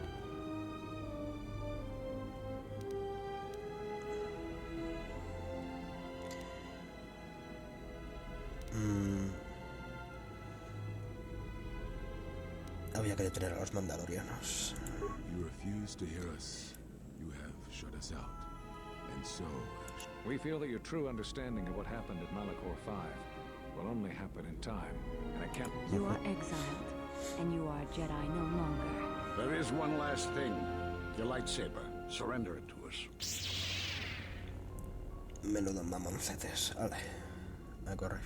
Speaker 1: Había que detener a los mandalorianos.
Speaker 12: You refuse to hear us. You have shut us out. And so...
Speaker 11: We feel that your true understanding of what happened at Malachor 5 will only happen in time, and it can't...
Speaker 7: You are exiled, and you are a Jedi no longer.
Speaker 10: There is one last thing. Your lightsaber. Surrender it to us.
Speaker 1: Menudo mamoncetes. Vale. A correr.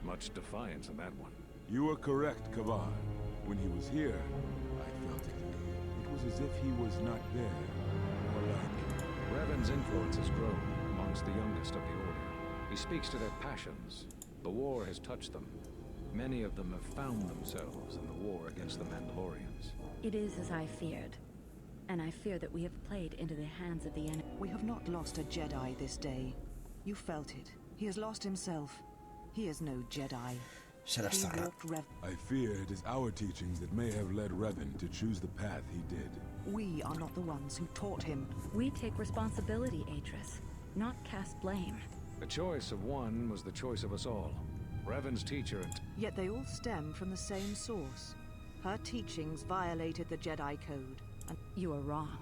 Speaker 11: Much defiance in that one.
Speaker 12: You were correct, Kavar. When he was here, I felt it. It was as if he was not there. More like...
Speaker 11: Revan's influence has grown amongst the youngest of the Order. He speaks to their passions. The war has touched them. Many of them have found themselves in the war against the Mandalorians.
Speaker 13: It is as I feared. And I fear that we have played into the hands of the enemy.
Speaker 8: We have not lost a Jedi this day. You felt it. He has lost himself. He is no Jedi.
Speaker 1: Se las zarra.
Speaker 12: I fear it is our teachings that may have led Revan to choose the path he did.
Speaker 8: We are not the ones who taught him.
Speaker 13: We take responsibility, Atris, not cast blame.
Speaker 11: The choice of one was the choice of us all. Revan's teacher and...
Speaker 8: Yet they all stem from the same source. Her teachings violated the Jedi Code. And
Speaker 13: you are wrong.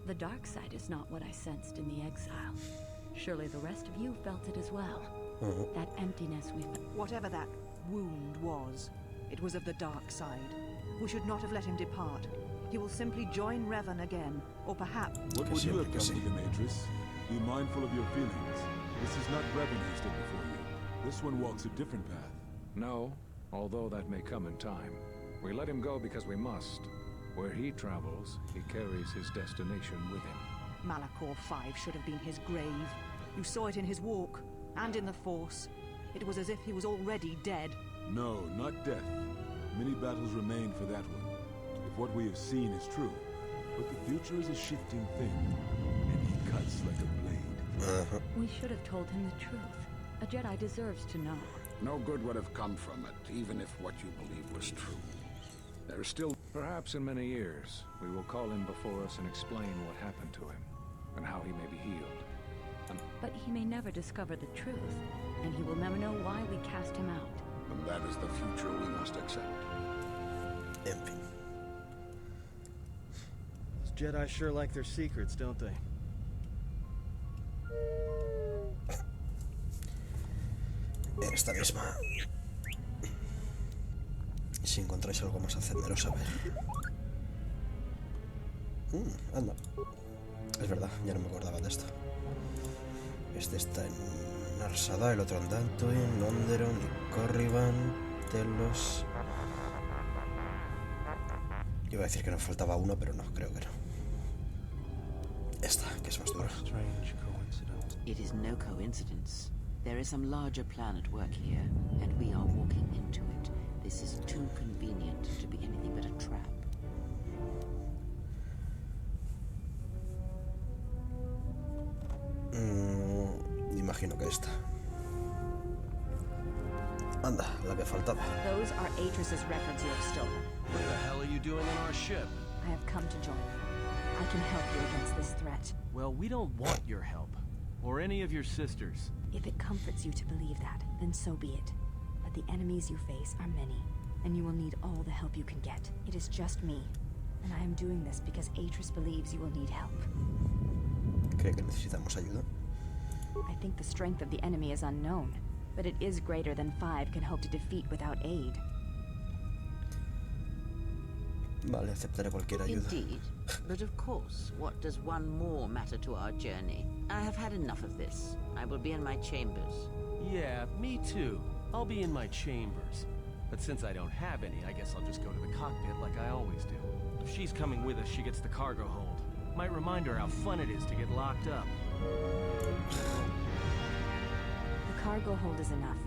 Speaker 13: The dark side is not what I sensed in the exile. Surely the rest of you felt it as well. That emptiness we felt.
Speaker 8: Whatever that wound was, it was of the dark side. We should not have let him depart. He will simply join Revan again, or perhaps...
Speaker 12: What would you have done with him, Atris? Be mindful of your feelings. This is not Revan who stood before you. This one walks a different path.
Speaker 11: No, although that may come in time. We let him go because we must. Where he travels, he carries his destination with him.
Speaker 8: Malachor 5 should have been his grave. You saw it in his walk, and in the Force. It was as if he was already dead.
Speaker 12: No, not death. Many battles remain for that one. If what we have seen is true. But the future is a shifting thing, and he cuts like a blade.
Speaker 13: We should have told him the truth. A Jedi deserves to know.
Speaker 10: No good would have come from it, even if what you believe was true. There is still...
Speaker 11: Perhaps in many years, we will call him before us and explain what happened to him, and how he may be healed.
Speaker 13: But he may never discover the truth, and he will never know why we cast him out.
Speaker 10: And that is the future we must accept.
Speaker 1: En fin.
Speaker 5: Those Jedi sure like their secrets, don't they?
Speaker 1: Esta misma. Si encontráis algo más, hacedmelo saber. Anda. Es verdad, ya no me acordaba de esto. Este está en Narsada, el otro en Dantooine, Onderon y Corriban, Telos. Iba a decir que nos faltaba uno, pero no, creo que no. Esta, que es más dura.
Speaker 6: It is no coincidence. There is some larger plan at work here, and we are walking into it. This is too convenient to be anything but a trap.
Speaker 1: Imagino que esta. Anda, la que faltaba.
Speaker 14: Those are Atris's records you have stolen.
Speaker 3: What the hell are you doing on our ship?
Speaker 14: I have come to join you. I can help you against this threat.
Speaker 3: Well, we don't want your help. Or any of your sisters.
Speaker 14: If it comforts you to believe that, then so be it. But the enemies you face are many, and you will need all the help you can get. It is just me, and I am doing this because Atris believes you will need help.
Speaker 1: ¿Cree que necesitamos ayuda?
Speaker 14: I think the strength of the enemy is unknown, but it is greater than 5 can hope to defeat without aid.
Speaker 1: Vale, aceptaré cualquier ayuda.
Speaker 6: Indeed. But of course, what does one more matter to our journey? I have had enough of this. I will be in my chambers.
Speaker 3: Yeah, me too. I'll be in my chambers. But since I don't have any, I guess I'll just go to the cockpit like I always do. If she's coming with us, she gets the cargo hold. Might remind her how fun it is to get locked up.
Speaker 14: The cargo hold is enough.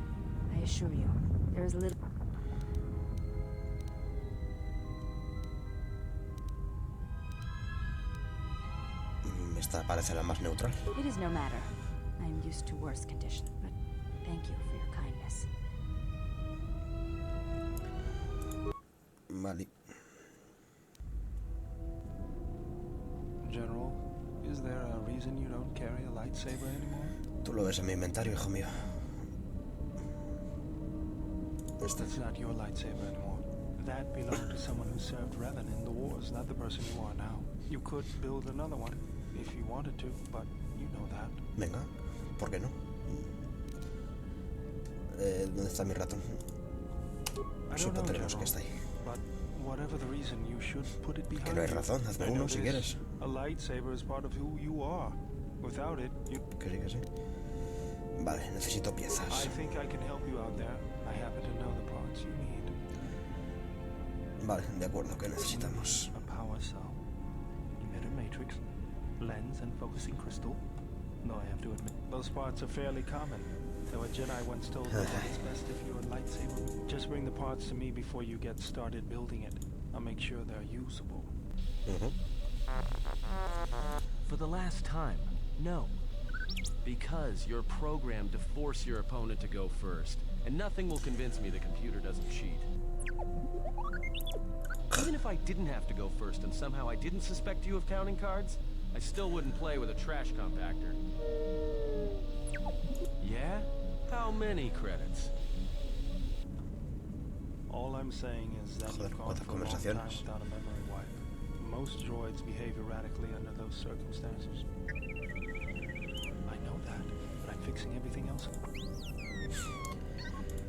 Speaker 14: I assure you, there is little...
Speaker 1: Esta parece la más neutral.
Speaker 14: It is no matter. I am used to worse conditions, but thank you for your kindness.
Speaker 1: Vale.
Speaker 2: General, is there a reason you don't carry a lightsaber anymore?
Speaker 1: Tú lo ves en mi inventario, hijo mío.
Speaker 2: That's not your lightsaber anymore. That belonged to someone who served Revan in the wars, not the person you are now. You could build another one if you wanted to, but you know that.
Speaker 1: Venga, ¿por qué no? ¿Dónde está mi ratón? Supondremos que está ahí.
Speaker 2: But whatever the reason, you should put it behind
Speaker 1: Que no hay razón, hazme uno si quieres.
Speaker 2: A lightsaber is part of who you are. Without it, you...
Speaker 1: Que sí, que sí. Vale, necesito piezas.
Speaker 2: I think I can help you out there. I happen to know the parts you need.
Speaker 1: Vale, de acuerdo, ¿qué necesitamos?
Speaker 2: A power cell, emitter matrix, lens and focusing crystal. Though I have to admit, those parts are fairly common. Though a Jedi once told me that it's best if your lightsaber... Just bring the parts to me before you get started building it. I'll make sure they're usable.
Speaker 3: For the last time, no. Because you're programmed to force your opponent to go first, and nothing will convince me the computer doesn't cheat. Even if I didn't have to go first and somehow I didn't suspect you of counting cards, I still wouldn't play with a trash compactor. Yeah? How many credits?
Speaker 2: All I'm saying is that you've gone for a long time without a memory wipe. Most droids behave erratically under those circumstances. I know that, but I'm fixing everything else.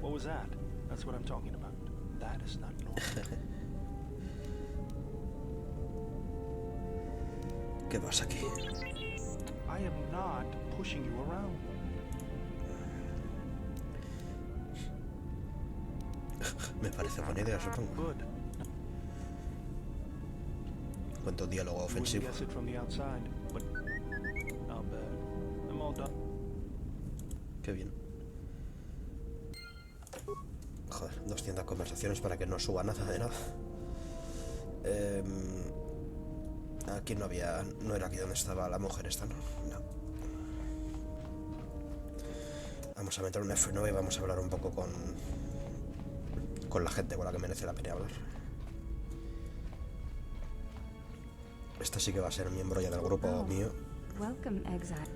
Speaker 2: What was that? That's what I'm talking about. That is not normal.
Speaker 1: ¿Qué pasa aquí?
Speaker 2: I am not pushing you around.
Speaker 1: Me parece buena idea, supongo.
Speaker 2: Good.
Speaker 1: Cuánto diálogo ofensivo.
Speaker 2: Guess it from the outside, but not bad. I'm all done.
Speaker 1: Qué bien. Joder, 200 conversaciones para que no suba nada de nada. Aquí no había... No era aquí donde estaba la mujer esta, ¿no? No. Vamos a meter un F9 y vamos a hablar un poco con la gente con la que merece la pena hablar. Esta sí que va a ser miembro ya del grupo mío.
Speaker 14: Welcome, exile.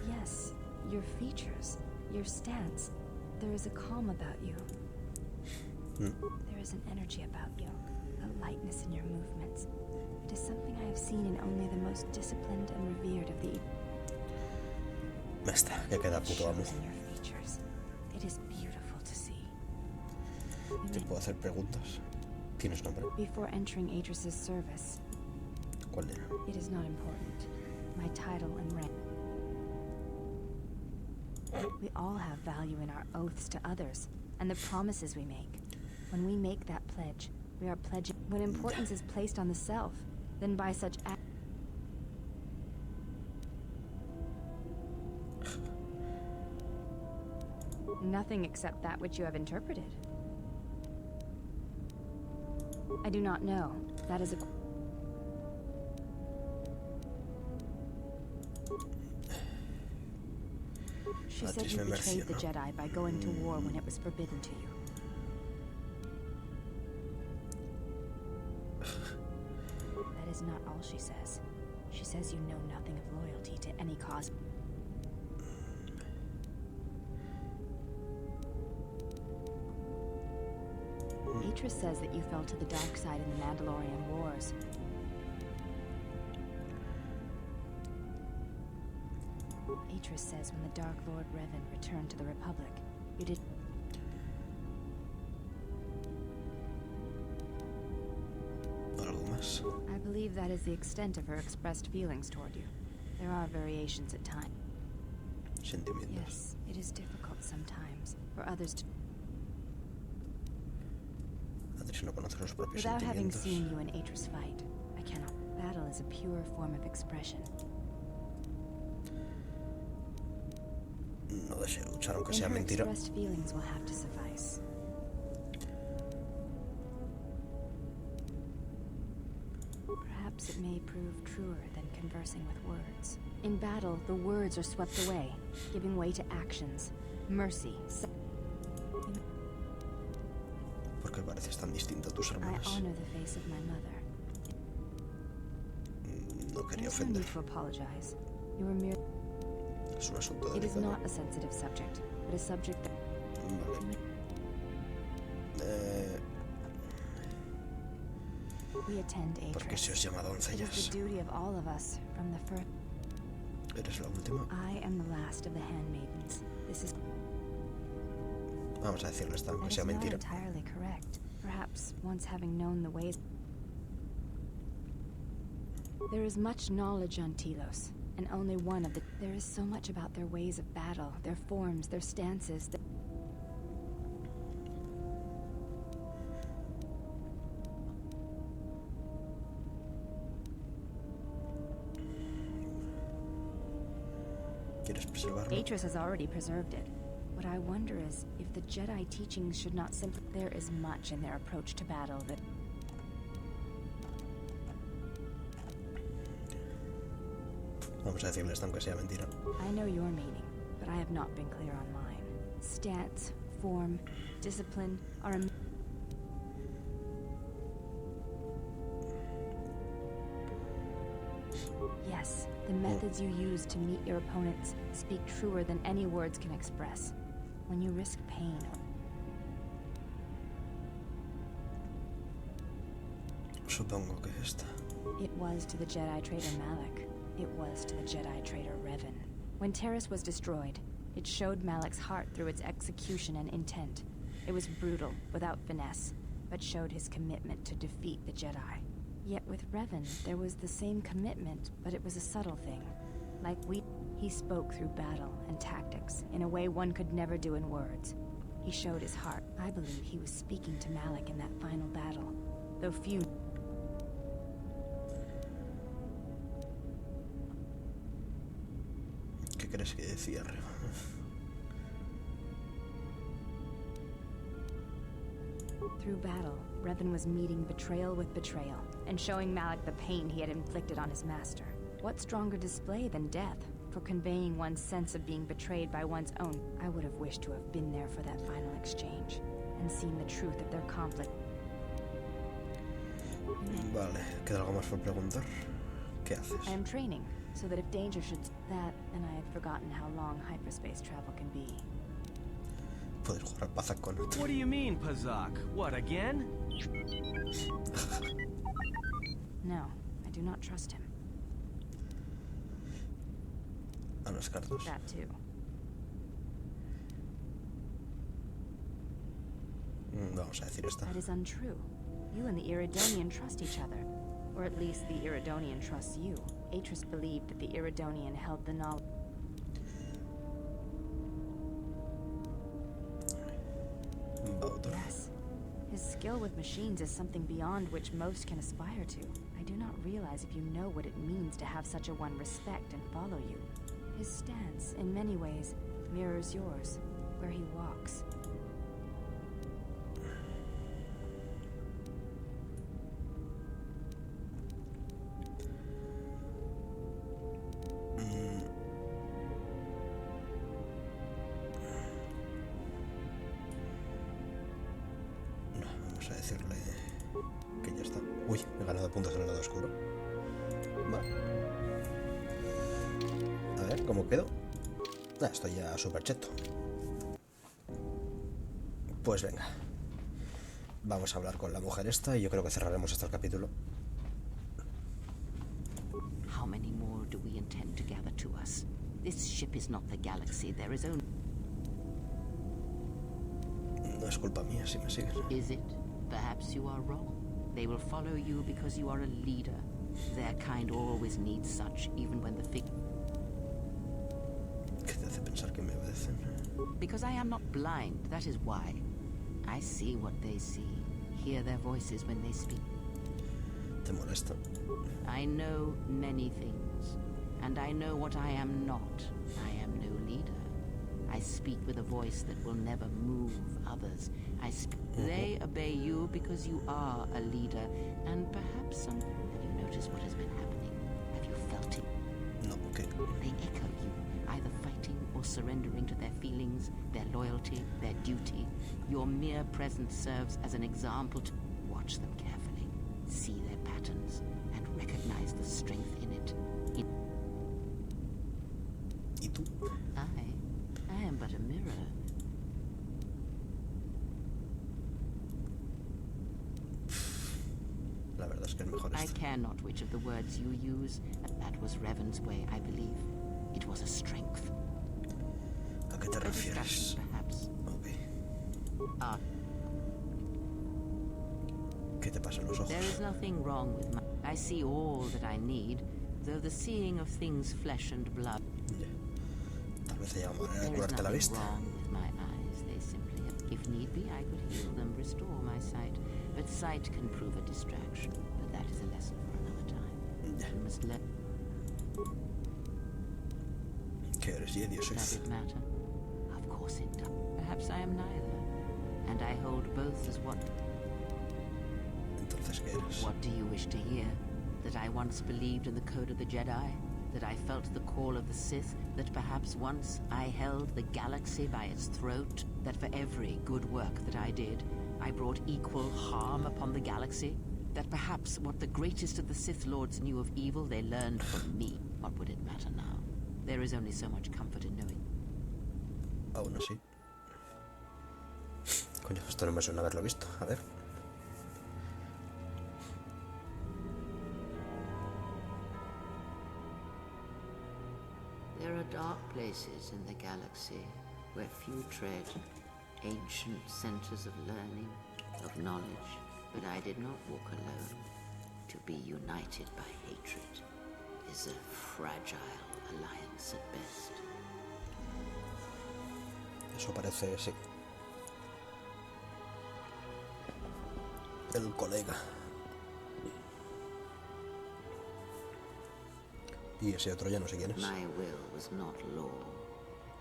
Speaker 14: Yes, your features, your stance. There is a calm about you. There is an energy about you, a lightness in your movements. It is something I have seen in only the most disciplined and revered of the...
Speaker 1: Esta, que queda puto amo.
Speaker 14: It is beautiful to see.
Speaker 1: ¿Te puedo hacer preguntas? ¿Tienes nombre?
Speaker 14: Before entering Atris's service.
Speaker 1: ¿Cuál era?
Speaker 14: It is not important. My title and rank. We all have value in our oaths to others, and the promises we make. When we make that pledge, we are pledging... When importance is placed on the self, then by such acts... Nothing except that which you have interpreted. I do not know. That is a... She said you betrayed the Jedi by going to war when it was forbidden to you. That is not all she says. She says you know nothing of loyalty to any cause. Atris says that you fell to the dark side in the Mandalorian Wars. Atris says when the Dark Lord Revan returned to the Republic, you did... I believe that is the extent of her expressed feelings toward you. There are variations at times. Yes, it is difficult sometimes for others to... Without having seen you and Atris fight, I cannot. Battle is a pure form of expression.
Speaker 1: No deseo luchar aunque sea mentira.
Speaker 14: Expressed feelings will have to suffice. Perhaps it may prove truer than conversing with words. In battle, the words are swept away, giving way to actions. Mercy.
Speaker 1: ¿Por qué pareces tan distinto a tus hermanas?
Speaker 14: I honor the face of my mother.
Speaker 1: No quería
Speaker 14: There's no
Speaker 1: ofender.
Speaker 14: need to apologize. You were mere...
Speaker 1: Es un asunto
Speaker 14: It is
Speaker 1: delicado.
Speaker 14: not a sensitive subject, but a subject that...
Speaker 1: Vale.
Speaker 14: We attend Atris.
Speaker 1: ¿Por qué se os llama
Speaker 14: It is
Speaker 1: doncellas?
Speaker 14: the duty of all of us, from the first...
Speaker 1: ¿Eres la última?
Speaker 14: I am the last of the handmaidens. This is...
Speaker 1: Vamos a decirle esta, aunque
Speaker 14: That
Speaker 1: sea
Speaker 14: is not
Speaker 1: mentira.
Speaker 14: entirely correct. Perhaps once having known the ways... There is much knowledge on Telos, and only one of the... There is so much about their ways of battle, their forms, their stances, their...
Speaker 1: ¿Quieres preservarlo?
Speaker 14: Atris has already preserved it. What I wonder is if the Jedi teachings should not simply... There is much in their approach to battle that...
Speaker 1: Vamos a decirle esto aunque sea mentira.
Speaker 14: I know your meaning, but I have not been clear on mine. Stance, form, discipline are... Yes, the methods you use to meet your opponents speak truer than any words can express. When you risk pain...
Speaker 1: Supongo que esta.
Speaker 14: It was to the Jedi traitor Malak. It was to the Jedi traitor Revan. When Terrace was destroyed, it showed Malak's heart through its execution and intent. It was brutal, without finesse, but showed his commitment to defeat the Jedi. Yet with Revan, there was the same commitment, but it was a subtle thing. He spoke through battle and tactics, in a way one could never do in words. He showed his heart. I believe he was speaking to Malak in that final battle, though few...
Speaker 1: ¿Qué crees que decía, Reva?
Speaker 14: Through battle, Revan was meeting betrayal with betrayal, and showing Malak the pain he had inflicted on his master. What stronger display than death, for conveying one's sense of being betrayed by one's own? I would have wished to have been there for that final exchange, and seen the truth of their conflict.
Speaker 1: Vale, ¿queda algo más por preguntar? ¿Qué haces?
Speaker 14: I am training, so that if danger should... That, and I had forgotten how long hyperspace travel can be.
Speaker 1: Poder jugar al Pazak con otro.
Speaker 3: What do you mean, Pazak? What, again?
Speaker 14: No, I do not trust him.
Speaker 1: A las cartas.
Speaker 14: That too.
Speaker 1: Vamos a decir esta.
Speaker 14: That is untrue. You and the Iridonian trust each other. Or at least the Iridonian trusts you. Atris believed that the Iridonian held the knowledge. Yes. His skill with machines is something beyond which most can aspire to. I do not realize if you know what it means to have such a one respect and follow you. His stance, in many ways, mirrors yours, where he walks.
Speaker 1: Vamos a decirle que ya está. Uy, he ganado puntos en el lado oscuro. Vale. A ver, ¿cómo quedo? Estoy ya súper cheto. Pues venga. Vamos a hablar con la mujer esta y yo creo que cerraremos hasta el capítulo.
Speaker 6: How many more do we intend to gather to us? This ship is not the galaxy. There is only...
Speaker 1: No es culpa mía si me siguen.
Speaker 6: Is it? Perhaps you are wrong. They will follow you because you are a leader. Their kind always needs such, even when the fig...
Speaker 1: ¿Qué te hace pensar que me obedecen?
Speaker 6: Because I am not blind, that is why. I see what they see, hear their voices when they speak.
Speaker 1: ¿Te molesta?
Speaker 6: I know many things, and I know what I am not. I am no leader. I speak with a voice that will never move others. They obey you because you are a leader, and perhaps some... Have you noticed what has been happening? Have you felt it?
Speaker 1: No, okay.
Speaker 6: They echo you, either fighting or surrendering to their feelings, their loyalty, their duty. Your mere presence serves as an example to... Watch them carefully, see their patterns, and recognize the strength in it.
Speaker 1: ¿Y tú?
Speaker 6: I am but a mirror.
Speaker 1: La verdad es que es mejor
Speaker 6: I
Speaker 1: esto.
Speaker 6: care not which of the words you use. That was Revan's way, I believe. It was a strength.
Speaker 1: ¿A qué te refieres?
Speaker 6: Perhaps.
Speaker 1: Okay. ¿Qué te pasa en los ojos?
Speaker 6: There is nothing wrong with my... I see all that I need, though the seeing of things flesh and blood...
Speaker 1: Tal vez haya una manera de curarte la vista.
Speaker 6: Wrong with my eyes. They simply... If need be, I could heal them, restore my sight. But sight can prove a distraction. But that is a lesson for another time. You must learn...
Speaker 1: ¿Qué eres, Jedi o
Speaker 6: Does
Speaker 1: Sith?
Speaker 6: it matter? Of course it does. Perhaps I am neither. And I hold both as what?
Speaker 1: Entonces, ¿qué eres?
Speaker 6: What do you wish to hear? That I once believed in the code of the Jedi? That I felt the call of the Sith? That perhaps once I held the galaxy by its throat? That for every good work that I did, I brought equal harm upon the galaxy? That perhaps what the greatest of the Sith Lords knew of evil, they learned from me? What would it matter now? There is only so much comfort in knowing.
Speaker 1: Aún así. Coño, esto no me suena haberlo visto. A ver.
Speaker 6: There are dark places in the galaxy where few tread, ancient centers of learning, of knowledge, but I did not walk alone. To be united by hatred is a fragile alliance at best.
Speaker 1: Eso parece, sí. El colega. Y ese otro ya no sé quién es.
Speaker 6: My will was not law.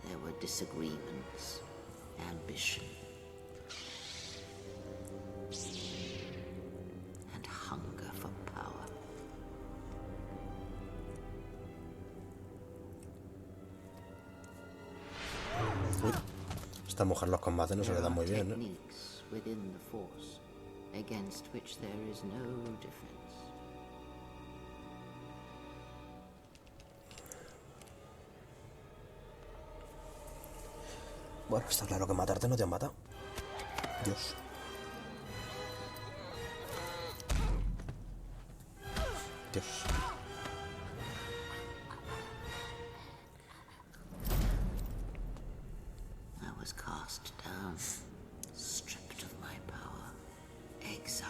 Speaker 6: There were disagreements, ambition, and hunger for power.
Speaker 1: Uy, esta mujer los combates no se le dan muy bien, ¿eh?
Speaker 6: Techniques within the Force, against which there is no defense.
Speaker 1: Bueno, está claro que matarte no te han matado. Dios. Dios.
Speaker 6: I was cast down, stripped of my power, exiled.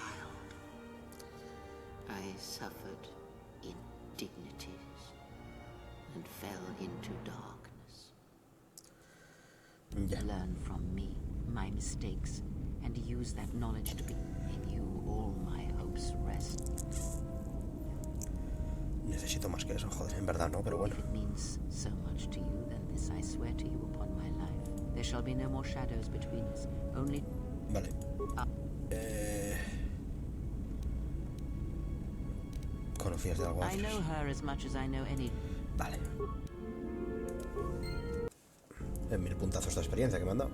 Speaker 6: I suffered indignities and fell into darkness. Learn from me, my mistakes, and use that knowledge to be in you. All my hopes rest.
Speaker 1: Necesito más que eso, joder, en verdad no, pero bueno.
Speaker 6: If it means so much to you, then this I swear to you upon my life. There shall be no more shadows between us. Only.
Speaker 1: Vale. ¿Confías de algo?
Speaker 6: I know her as much as I know any.
Speaker 1: Vale. 1000 puntazos de experiencia que me han dado.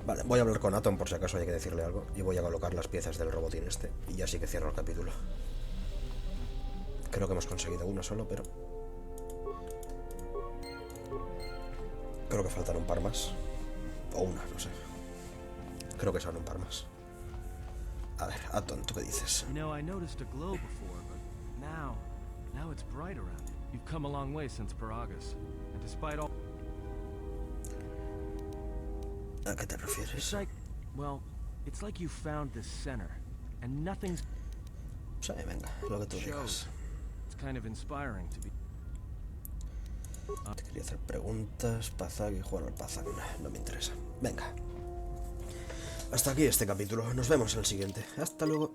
Speaker 1: Vale, voy a hablar con Atom por si acaso hay que decirle algo. Y voy a colocar las piezas del robotín este. Y ya sí que cierro el capítulo. Creo que hemos conseguido uno solo, pero... creo que faltan un par más. O una, no sé. Creo que son un par más. A ver, Atom, ¿tú qué dices?
Speaker 3: You know, I noticed a glow before, but now it's bright around it. You've come a long way since Paragas. And despite all...
Speaker 1: ¿A qué te refieres?
Speaker 3: It's like, well, it's like you found this center, and nothing's...
Speaker 1: Sí, venga, lo que tú digas.
Speaker 3: It's kind of inspiring to be...
Speaker 1: Te quería hacer preguntas, Pazak y jugar al Pazak. No me interesa. Venga. Hasta aquí este capítulo. Nos vemos en el siguiente. Hasta luego.